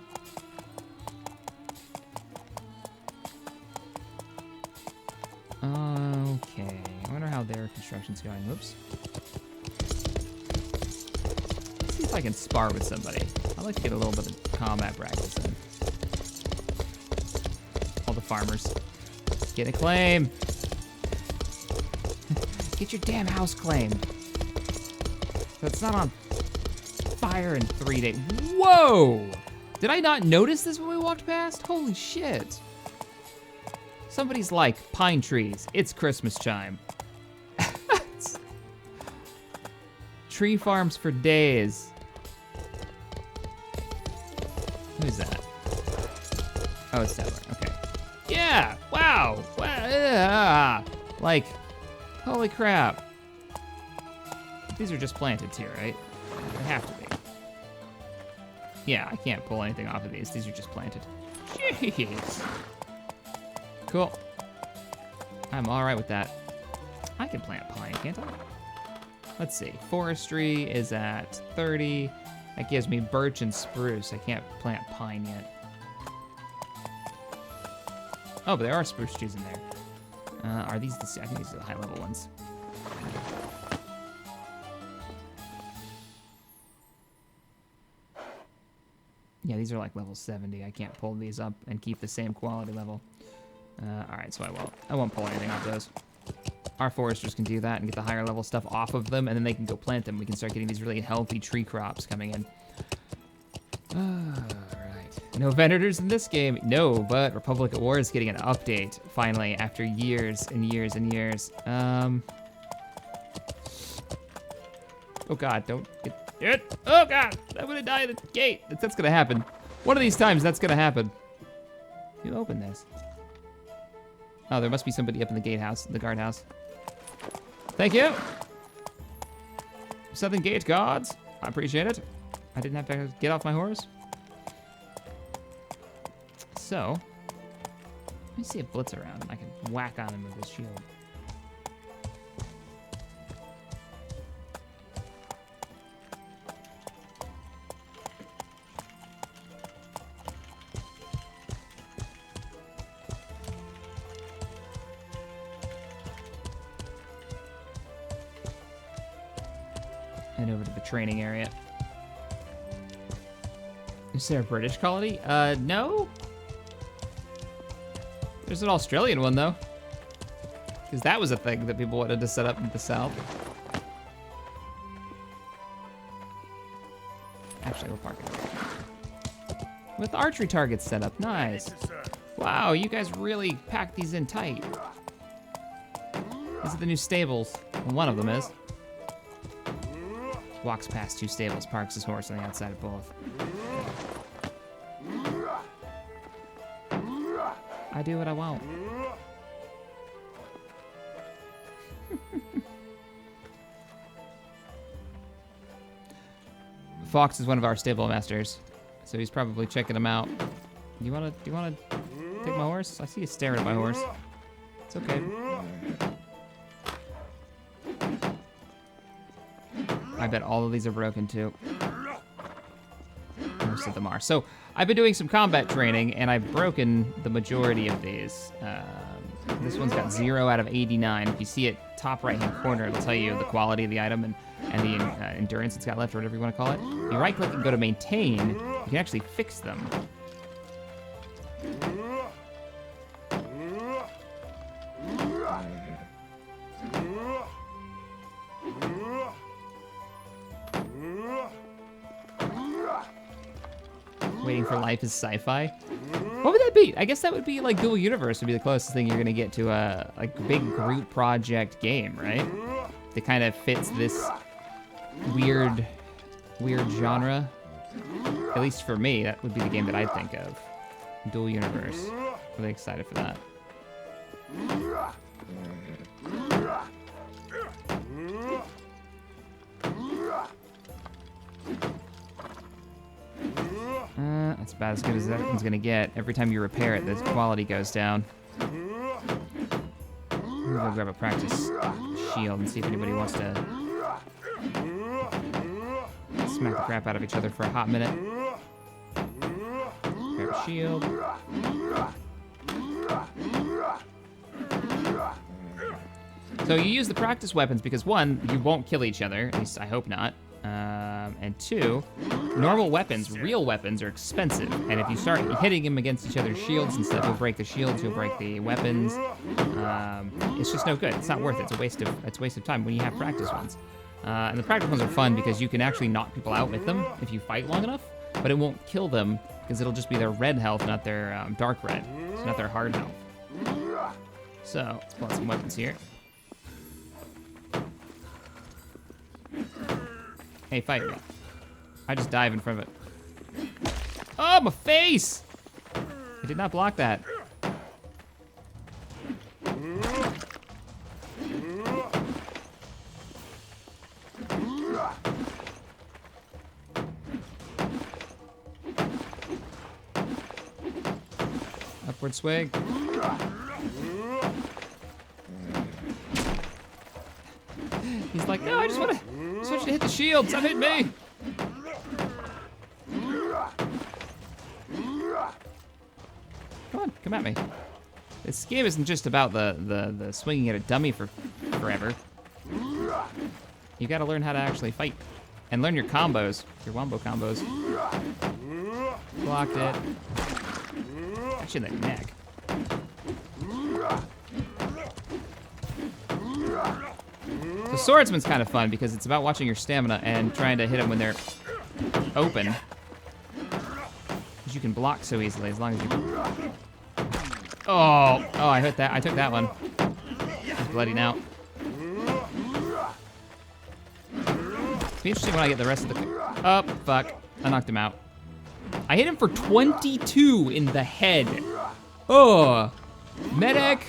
Okay, I wonder how their construction's going. Whoops. Let's see if I can spar with somebody. I'd like to get a little bit of combat practice in. All the farmers. Get a claim. Get your damn house claimed. So it's not on fire in 3 days. Whoa! Did I not notice this when we walked past? Holy shit. Somebody's like, pine trees, it's Christmas chime. Tree farms for days. Who's that? Oh, it's Settler, okay. Yeah, wow. Like, holy crap. These are just planted too, right? They have to be. Yeah, I can't pull anything off of these. These are just planted. Jeez. Cool. I'm all right with that. I can plant pine, can't I? Let's see. Forestry is at 30. That gives me birch and spruce. I can't plant pine yet. Oh, but there are spruce trees in there. Are these the... I think these are the high-level ones. Yeah, these are like level 70. I can't pull these up and keep the same quality level. All right, so I won't pull anything off those. Our foresters can do that and get the higher level stuff off of them, and then they can go plant them. We can start getting these really healthy tree crops coming in. Alright. No Venators in this game. No, but Republic at War is getting an update, finally, after years and years and years. Oh god, don't get it. Oh god, I'm gonna die at the gate. That's gonna happen. One of these times, that's gonna happen. Who opened this? Oh, there must be somebody up in the gatehouse, the guardhouse. Thank you. Southern Gate guards. I appreciate it. I didn't have to get off my horse. So, let me see if Blitz around. I can whack on him with his shield. And over to the training area. Is there a British colony? No. There's an Australian one, though. Because that was a thing that people wanted to set up in the south. Actually, we'll park it. With archery targets set up. Nice. Wow, you guys really packed these in tight. These are the new stables. Well, one of them is. Walks past 2 stables, parks his horse on the outside of both. I do what I want. Fox is one of our stable masters, so he's probably checking them out. Do you wanna take my horse? I see you staring at my horse. It's okay. I bet all of these are broken too. Most of them are. So I've been doing some combat training and I've broken the majority of these. This one's got 0 out of 89. If you see it top right hand corner, it'll tell you the quality of the item and the endurance it's got left, or whatever you want to call it. You right click and go to maintain, you can actually fix them. Waiting for life is sci-fi. What would that be? I guess that would be like Dual Universe would be the closest thing you're gonna get to a like big group project game, right? That kind of fits this weird genre. At least for me, that would be the game that I'd think of. Dual Universe. Really excited for that. That's about as good as that one's gonna get. Every time you repair it, the quality goes down. I'm gonna go grab a practice shield and see if anybody wants to smack the crap out of each other for a hot minute. Grab a shield. So you use the practice weapons because 1, you won't kill each other, at least I hope not. And 2, normal weapons, real weapons, are expensive. And if you start hitting them against each other's shields and stuff, you'll break the shields, you'll break the weapons. It's just no good. It's not worth it. It's a waste of time when you have practice ones. And the practice ones are fun because you can actually knock people out with them if you fight long enough, but it won't kill them because it'll just be their red health, not their dark red. It's not their hard health. So let's pull out some weapons here. Hey, fight me. I just dive in front of it. Oh, my face! I did not block that. Upward swing. He's like, no, I just want you to hit the shield. Stop hitting me. Come at me. This game isn't just about the swinging at a dummy for forever. You got to learn how to actually fight and learn your combos, your wombo combos. Blocked it. Got you in the neck. The swordsman's kind of fun because it's about watching your stamina and trying to hit them when they're open. you can block so easily as long as you... Oh, I hit that. I took that one. He's bloodied out. It'll be interesting when I get the rest of the... Oh, fuck. I knocked him out. I hit him for 22 in the head. Oh, medic.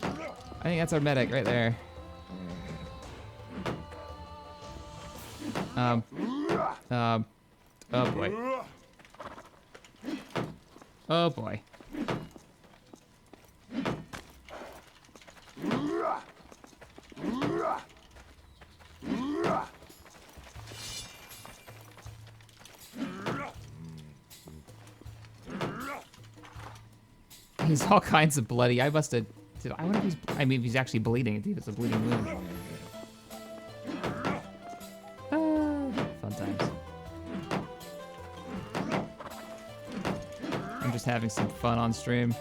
I think that's our medic right there. Oh boy. Oh boy. He's all kinds of bloody. I must have. I wonder if he's. I mean, if he's actually bleeding. If it's a bleeding wound. Fun times. I'm just having some fun on stream.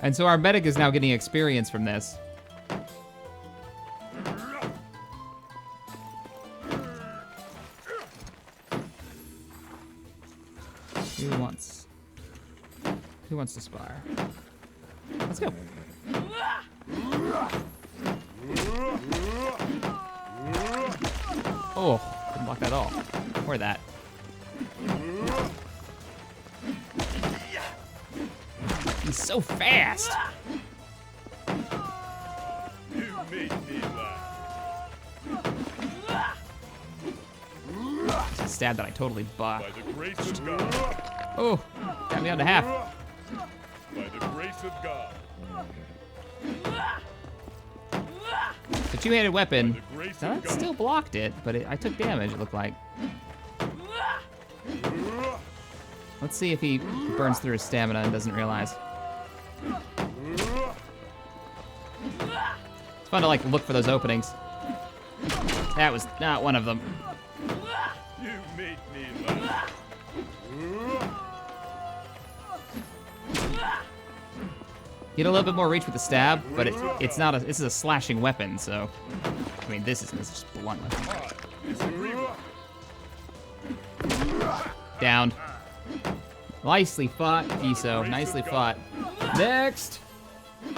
And so our medic is now getting experience from this. Who wants to spar? Let's go. Oh, didn't block that at all. Or that. He's so fast. You made me laugh. It's a stab that I totally By botched. the grace of God. Oh, got me down to half. By the grace of God. The two-handed weapon, By the grace now of that God. still blocked it, but I took damage, it looked like. Let's see if he burns through his stamina and doesn't realize. It's fun to like look for those openings. That was not one of them. You made me laugh. Get a little bit more reach with the stab, but it's not a. This is a slashing weapon, so I mean this is just blunt weapon. I disagree with Down. Nicely fought, Iso. Nicely fought. Next. It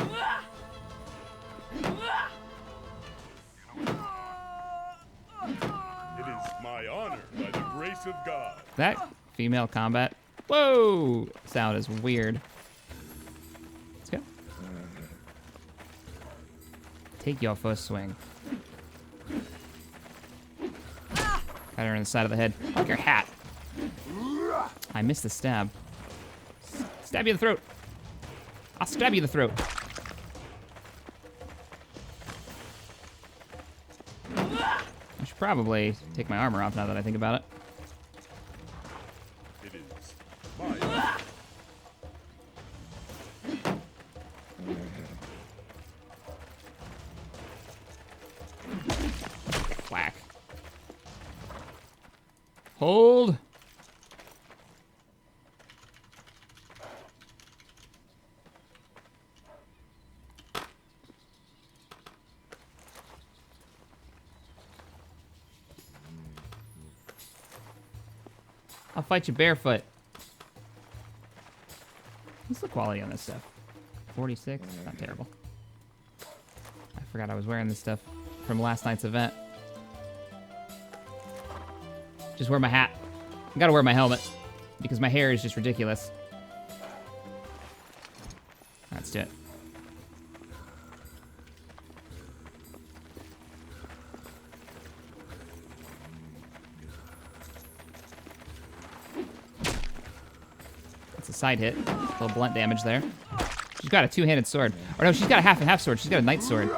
is my honor by the grace of God. That female combat. Whoa! Sound is weird. Let's go. Take your first swing. Got her in the side of the head. I like your hat. I missed the stab. Stab you in the throat. I'll stab you in the throat. I should probably take my armor off now that I think about it. It is my honor. Whack. Hold. I'll fight you barefoot. What's the quality on this stuff? 46? Not terrible. I forgot I was wearing this stuff from last night's event. Just wear my hat. I gotta wear my helmet because my hair is just ridiculous. Let's do it. That's a side hit. A little blunt damage there. She's got a two-handed sword. Or no, she's got a half and half sword. She's got a knight sword.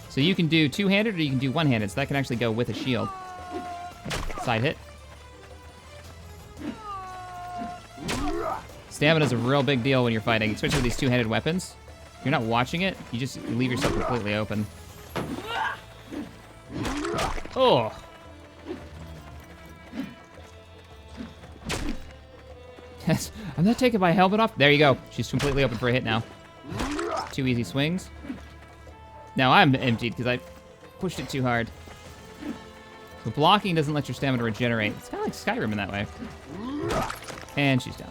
So you can do two-handed or you can do one-handed. So that can actually go with a shield. Side hit. Stamina's a real big deal when you're fighting, especially with these two-handed weapons. If you're not watching it, you just leave yourself completely open. Oh! Yes, I'm not taking my helmet off. There you go. She's completely open for a hit now. Two easy swings. Now I'm emptied because I pushed it too hard. But blocking doesn't let your stamina regenerate. It's kind of like Skyrim in that way. And she's down.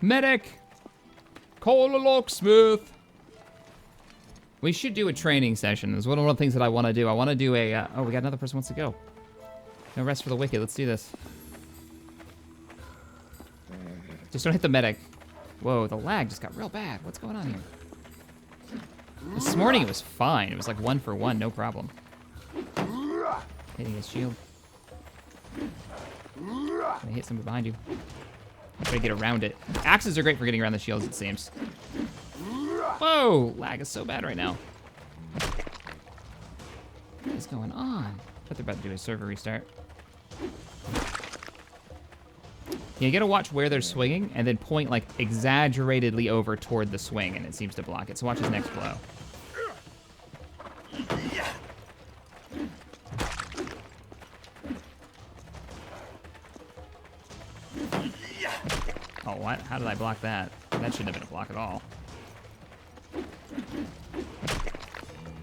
Medic! Call a locksmith! We should do a training session. It's one of the things that I want to do. I want to do a... oh, we got another person who wants to go. No rest for the wicked. Let's do this. Just don't hit the medic. Whoa, the lag just got real bad. What's going on here? This morning it was fine. It was like 1 for 1, no problem. Hitting his shield. I hit somebody behind you. Try to get around it. Axes are great for getting around the shields, it seems. Whoa! Lag is so bad right now. What is going on? But they're about to do a server restart. Yeah, you gotta watch where they're swinging and then point like exaggeratedly over toward the swing, and it seems to block it. So watch his next blow. Oh, what? How did I block that? That shouldn't have been a block at all.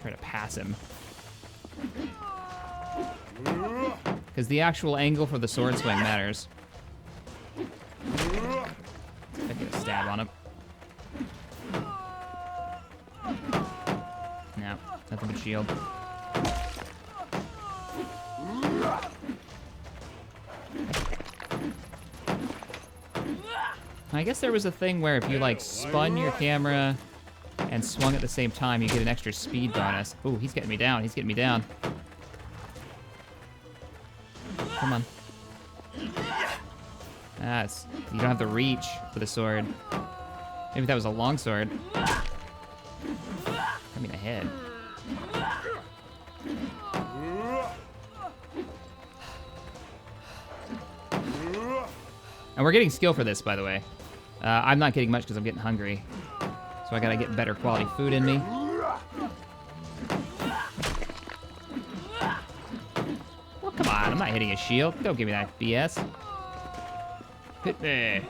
Try to pass him. Because the actual angle for the sword swing matters. I get a stab on him. No, nothing but shield. I guess there was a thing where if you like spun your camera and swung at the same time, you get an extra speed bonus. Ooh, he's getting me down. He's getting me down. Come on. You don't have the reach for the sword. Maybe that was a long sword. I mean, a head. And we're getting skill for this, by the way. I'm not getting much because I'm getting hungry. So I gotta get better quality food in me. Well, come on, I'm not hitting a shield. Don't give me that BS. Hit me.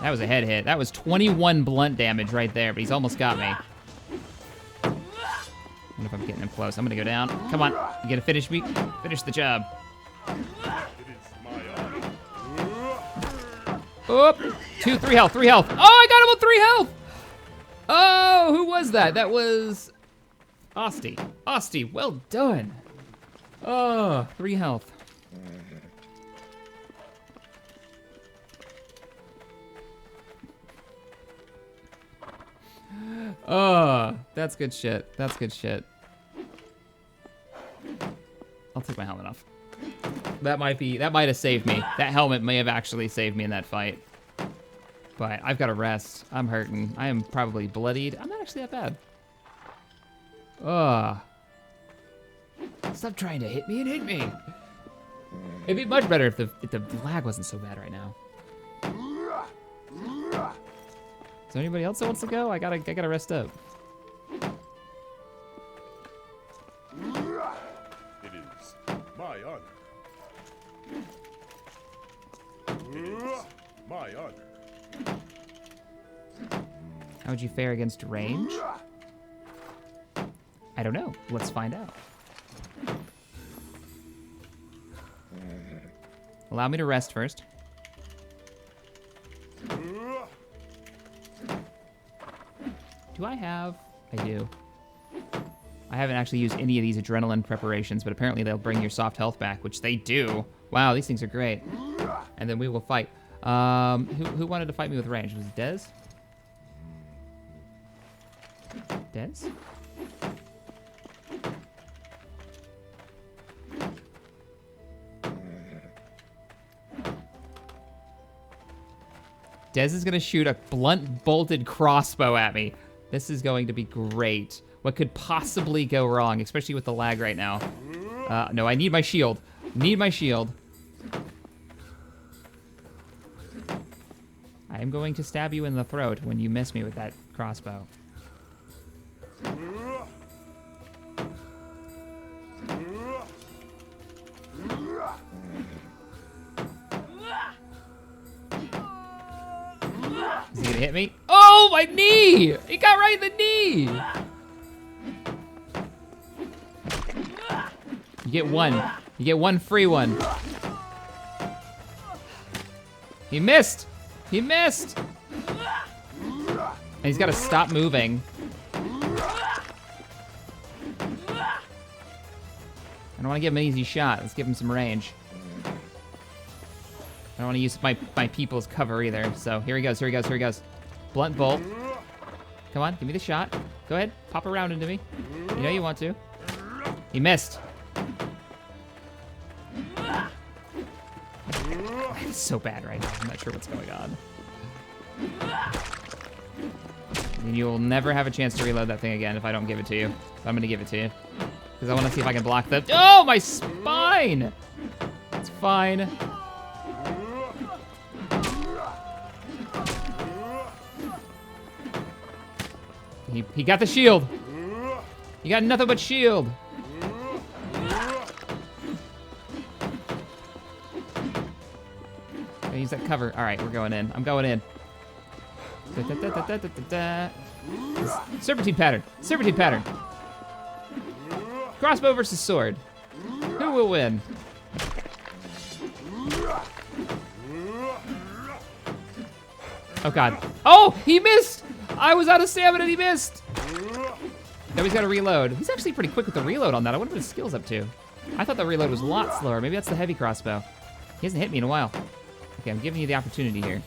That was a head hit. That was 21 blunt damage right there, but he's almost got me. I wonder if I'm getting him close. I'm gonna go down. Come on, you gonna finish me? Finish the job. Oop! 2, 3 health, 3 health. Oh, I got him with 3 health! Oh, who was that? That was Osty. Osty, well done. Oh, 3 health. Oh, that's good shit. That's good shit. I'll take my helmet off. That might have saved me. That helmet may have actually saved me in that fight. But I've got to rest. I'm hurting. I am probably bloodied. I'm not actually that bad. Ugh. Stop trying to hit me and hit me. It'd be much better if the lag wasn't so bad right now. Is there anybody else that wants to go? I gotta rest up. It is my honor. It is my honor. How would you fare against range? I don't know. Let's find out. Allow me to rest first. Do I have? I do. I haven't actually used any of these adrenaline preparations, but apparently they'll bring your soft health back, which they do. Wow, these things are great. And then we will fight. Who wanted to fight me with range? Was it Dez? Dez? Dez is gonna shoot a blunt bolted crossbow at me. This is going to be great. What could possibly go wrong, especially with the lag right now? No, I need my shield. Need my shield. I am going to stab you in the throat when you miss me with that crossbow. Is he gonna hit me? Oh, my knee! He got right in the knee! You get one. You get one free one. He missed! He missed! And he's gotta stop moving. I don't wanna give him an easy shot. Let's give him some range. I don't wanna use my people's cover either. So here he goes, here he goes, here he goes. Blunt bolt. Come on, give me the shot. Go ahead, pop around into me. You know you want to. He missed. It's so bad right now. I'm not sure what's going on. And you'll never have a chance to reload that thing again if I don't give it to you. But I'm gonna give it to you. Because I wanna see if I can block the... Oh, my spine! It's fine. He got the shield. He got nothing but shield. Gotta use that cover. All right, we're going in. I'm going in. Serpentine pattern. Serpentine pattern. Crossbow versus sword. Who will win? Oh God. Oh, he missed! I was out of stamina and he missed! Now he's gotta reload. He's actually pretty quick with the reload on that. I wonder what his skill's up to. I thought the reload was a lot slower. Maybe that's the heavy crossbow. He hasn't hit me in a while. Okay, I'm giving you the opportunity here.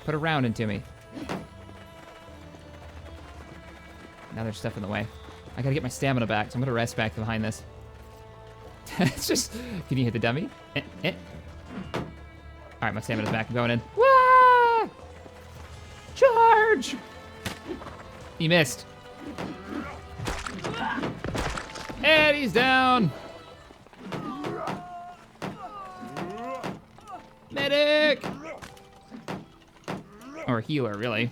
Put a round into me. Now there's stuff in the way. I gotta get my stamina back, so I'm gonna rest back behind this. It's just, can you hit the dummy? All right, my stamina's back, I'm going in. Wah! Charge! He missed. And he's down. Medic! Or healer, really.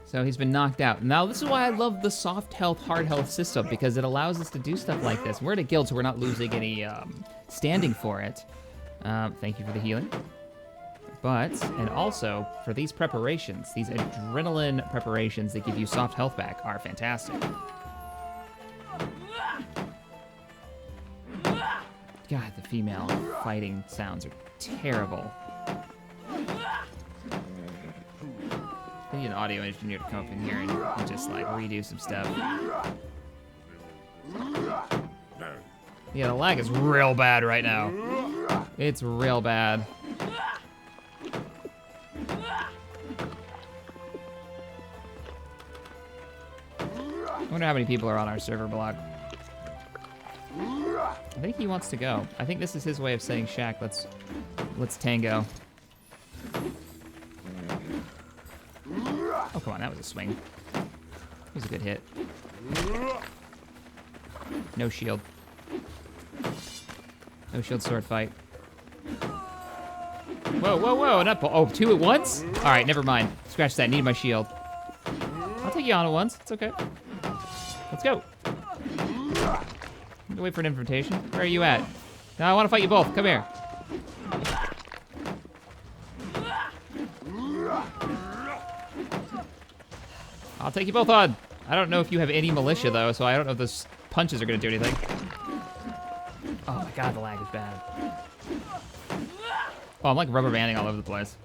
So he's been knocked out. Now this is why I love the soft health, hard health system, because it allows us to do stuff like this. We're in a guild, so we're not losing any standing for it. Thank you for the healing. But, and also, for these preparations, these adrenaline preparations that give you soft health back are fantastic. God, the female fighting sounds are terrible. I need an audio engineer to come up in here and just like redo some stuff. Yeah, the lag is real bad right now. It's real bad. I wonder how many people are on our server block. I think he wants to go. I think this is his way of saying, Shaq, let's tango. Oh, come on, that was a swing. That was a good hit. No shield. No shield sword fight. Whoa, whoa, whoa, not oh, two at once? All right, never mind. Scratch that, need my shield. I'll take you on at once, it's okay. Let's go. Wait for an invitation. Where are you at? No, I want to fight you both, come here. I'll take you both on. I don't know if you have any militia though, so I don't know if those punches are gonna do anything. Oh my God, the lag is bad. Oh, I'm like rubber banding all over the place.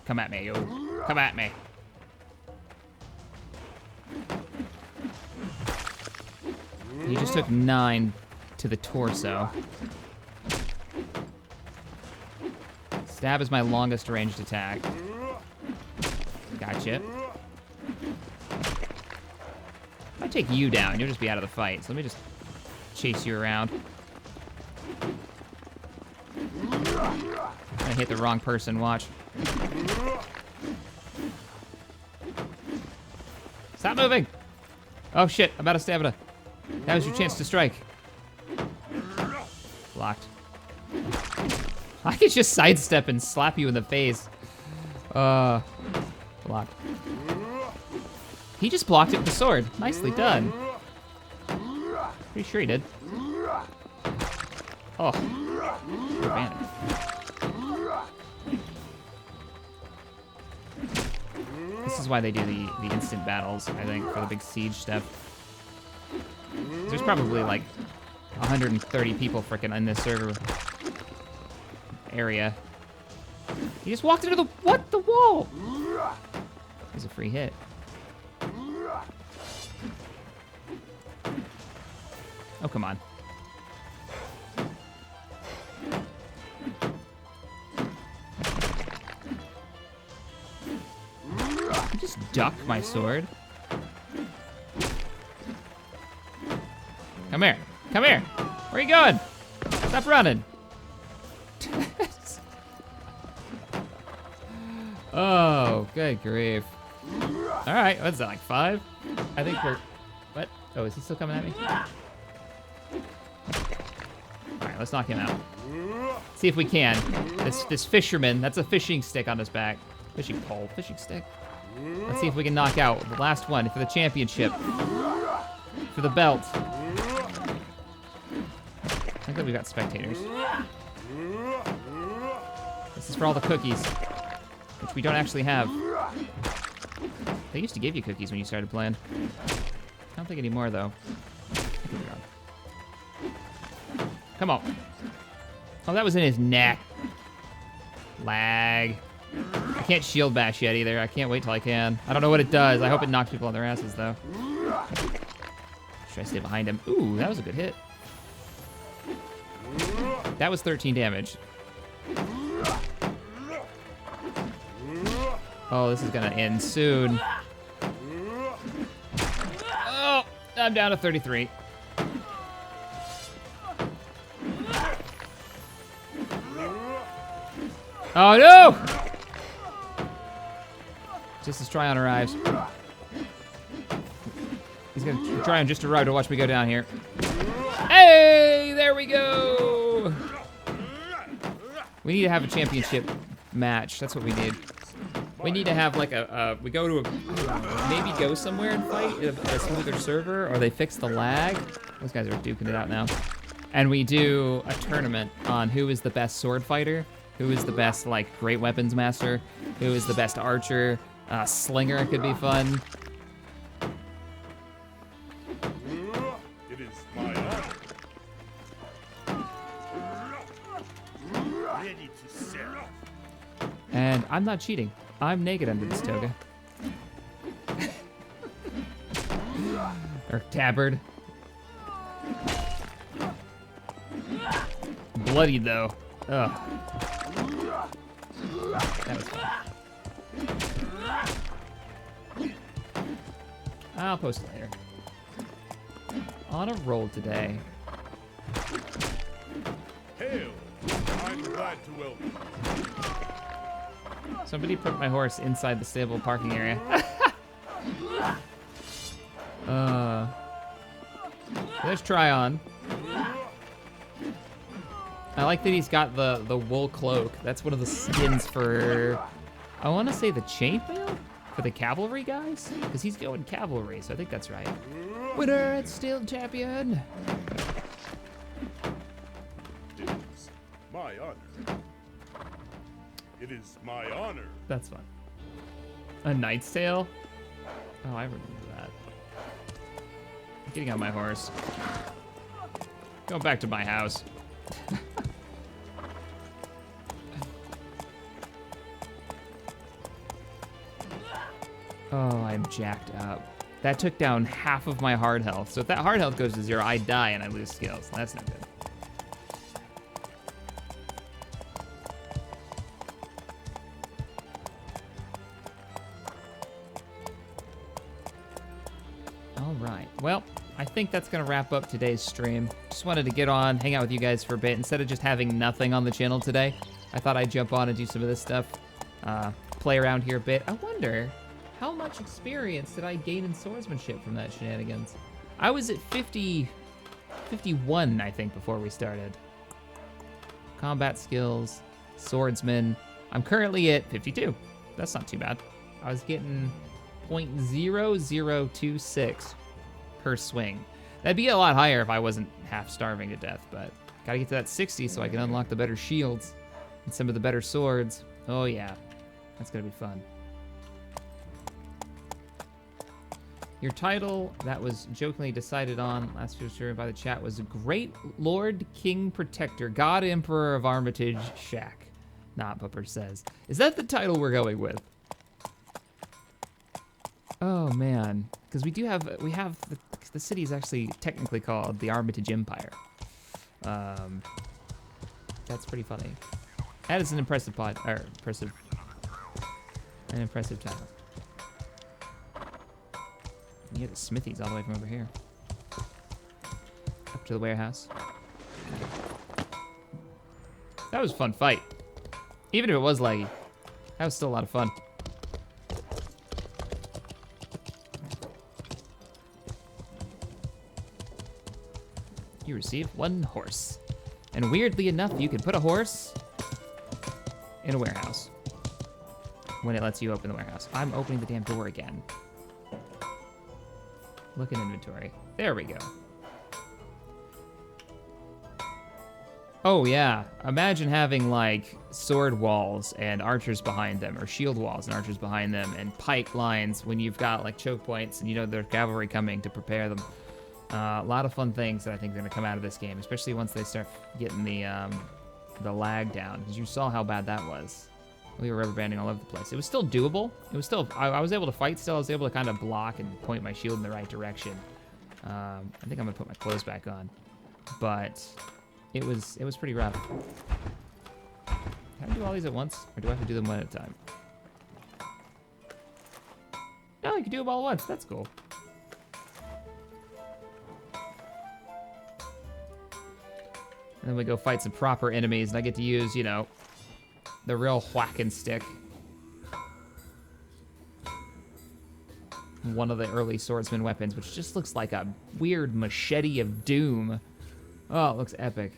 Come at me, you. Come at me. He just took 9 to the torso. Stab is my longest ranged attack. Gotcha. If I take you down, you'll just be out of the fight. So let me just chase you around. I hit the wrong person, watch. Stop moving! Oh shit, I'm out of stamina. That was your chance to strike. Blocked. I could just sidestep and slap you in the face. Block. He just blocked it with the sword. Nicely done. Pretty sure he did. Oh. Advantage. This is why they do the instant battles, I think, for the big siege stuff. There's probably like 130 people frickin' in this server area. He just walked into the wall? There's a free hit. Oh, come on. You just duck my sword. Come here. Come here. Where are you going? Stop running. Oh, good grief. All right, what's that, like 5? I think we're... What? Oh, is he still coming at me? All right, let's knock him out. See if we can. This fisherman, that's a fishing stick on his back. Fishing pole, fishing stick. Let's see if we can knock out the last one for the championship. For the belt. I think that we got spectators. This is for all the cookies, which we don't actually have. They used to give you cookies when you started playing. I don't think anymore, though. Come on. Oh, that was in his neck. Lag. I can't shield bash yet either. I can't wait till I can. I don't know what it does. I hope it knocks people on their asses, though. Should I stay behind him? Ooh, that was a good hit. That was 13 damage. Oh, this is gonna end soon. Oh, I'm down to 33. Oh no! Just as Tryon arrives. He's gonna try and just arrive to watch me go down here. Hey, there we go! We need to have a championship match. That's what we need. We need to have like we go to maybe go somewhere and fight a smoother server, or they fix the lag. Those guys are duking it out now. And we do a tournament on who is the best sword fighter, who is the best like great weapons master, who is the best archer, slinger could be fun. It is my honor. Ready to serve. And I'm not cheating. I'm naked under this toga. Or tabard. Bloodied though. Ugh. That was fun. I'll post it later. On a roll today. Hail! I'm glad to welcome. Somebody put my horse inside the stable parking area. There's Tryon. I like that he's got the wool cloak. That's one of the skins for, I want to say the chainmail? For the cavalry guys? Because he's going cavalry, so I think that's right. Winner and still champion. It is my honor. It is my honor. That's fun. A Knight's Tale? Oh, I remember that. I'm getting on my horse. Going back to my house. Oh, I'm jacked up. That took down half of my hard health. So if that hard health goes to 0, I die and I lose skills. That's not good. All right. Well, I think that's going to wrap up today's stream. Just wanted to get on, hang out with you guys for a bit. Instead of just having nothing on the channel today, I thought I'd jump on and do some of this stuff. Play around here a bit. I wonder, how much experience did I gain in swordsmanship from that shenanigans? I was at 51, I think, before we started. Combat skills. Swordsman. I'm currently at 52. That's not too bad. I was getting 0.0026 per swing. That'd be a lot higher if I wasn't half starving to death, but gotta get to that 60 so I can unlock the better shields and some of the better swords. Oh yeah, that's gonna be fun. Your title that was jokingly decided on last year by the chat was Great Lord King Protector, God Emperor of Armitage Shack. Not Pupper says. Is that the title we're going with? Oh man, because we have the city is actually technically called the Armitage Empire. That's pretty funny. That is an impressive impressive title. You get the smithies all the way from over here. Up to the warehouse. That was a fun fight. Even if it was laggy, that was still a lot of fun. You receive 1 horse. And weirdly enough, you can put a horse in a warehouse when it lets you open the warehouse. I'm opening the damn door again. Look in inventory. There we go. Oh yeah, imagine having like sword walls and archers behind them, or shield walls and archers behind them, and pike lines when you've got like choke points and you know there's cavalry coming to prepare them. A lot of fun things that I think are gonna come out of this game, especially once they start getting the lag down, because you saw how bad that was. We were rubber banding all over the place. It was still doable. It was still, I was able to fight still. I was able to kind of block and point my shield in the right direction. I think I'm gonna put my clothes back on, but it was pretty rough. Can I do all these at once, or do I have to do them one at a time? No, you can do them all at once. That's cool. And then we go fight some proper enemies, and I get to use, you know, the real whacking stick. One of the early swordsman weapons, which just looks like a weird machete of doom. Oh, it looks epic.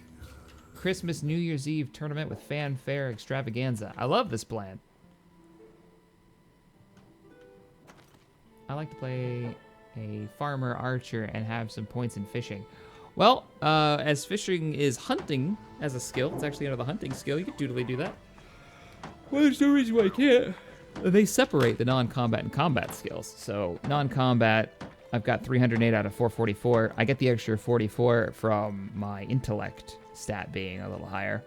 Christmas, New Year's Eve tournament with fanfare extravaganza. I love this plan. I like to play a farmer archer and have some points in fishing. Well, as fishing is hunting as a skill, it's actually another hunting skill. You could totally do that. Well, there's no reason why I can't. They separate the non-combat and combat skills. So non-combat, I've got 308 out of 444. I get the extra 44 from my intellect stat being a little higher.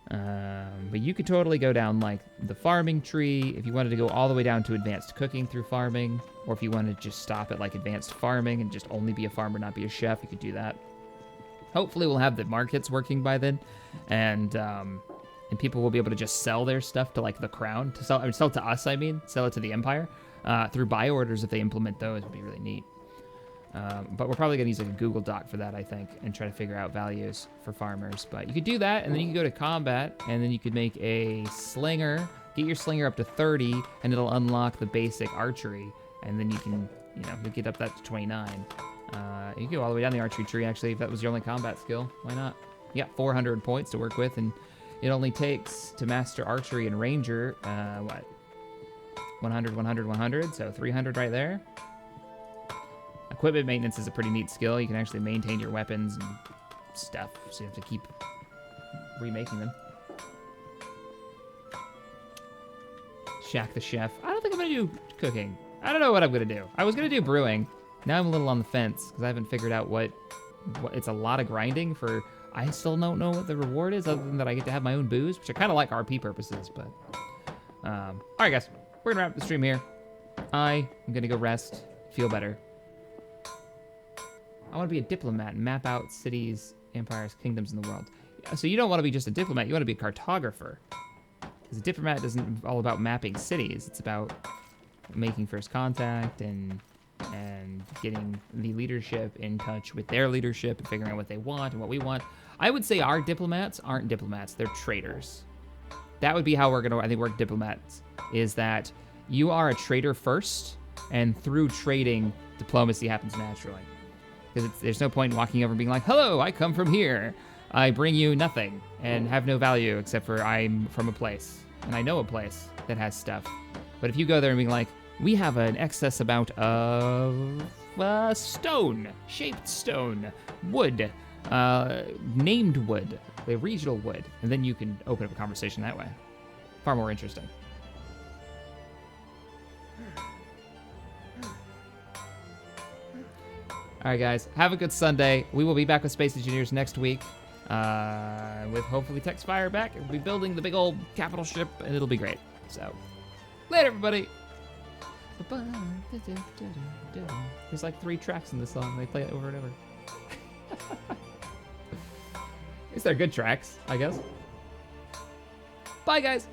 But you could totally go down like the farming tree if you wanted to go all the way down to advanced cooking through farming, or if you wanted to just stop at like advanced farming and just only be a farmer, not be a chef, you could do that. Hopefully we'll have the markets working by then, and people will be able to just sell their stuff to like the crown, to sell it to us, sell it to the empire, through buy orders. If they implement those, would be really neat. But we're probably gonna use like a Google Doc for that, I think, and try to figure out values for farmers. But you could do that, and then you can go to combat, and then you could make a slinger, get your slinger up to 30, and it'll unlock the basic archery, and then you can, you know, you'll get up that to 29. You can go all the way down the archery tree, actually, if that was your only combat skill. Why not? You got 400 points to work with, and it only takes to master archery and ranger, what? 100, 100, 100, so 300 right there. Equipment maintenance is a pretty neat skill. You can actually maintain your weapons and stuff, so you have to keep remaking them. Shack the chef. I don't think I'm gonna do cooking. I don't know what I'm gonna do. I was gonna do brewing. Now I'm a little on the fence because I haven't figured out what it's a lot of grinding for. I still don't know what the reward is, other than that I get to have my own booze, which I kind of like RP purposes, but all right, guys, we're gonna wrap the stream here. I am gonna go rest, feel better. I want to be a diplomat and map out cities, empires, kingdoms in the world. So you don't want to be just a diplomat, you want to be a cartographer. Because a diplomat isn't all about mapping cities, it's about making first contact and getting the leadership in touch with their leadership and figuring out what they want and what we want. I would say our diplomats aren't diplomats, they're traders. That would be how we're gonna, I think, work diplomats, is that you are a trader first, and through trading, diplomacy happens naturally. Because there's no point in walking over and being like, hello, I come from here. I bring you nothing and have no value except for I'm from a place. And I know a place that has stuff. But if you go there and be like, we have an excess amount of stone, shaped stone, wood, named wood, the regional wood, and then you can open up a conversation that way. Far more interesting. All right, guys, have a good Sunday. We will be back with Space Engineers next week with hopefully Texfire back. We'll be building the big old capital ship, and it'll be great. So, later, everybody. There's like 3 tracks in this song. They play it over and over. At least they're good tracks, I guess. Bye, guys.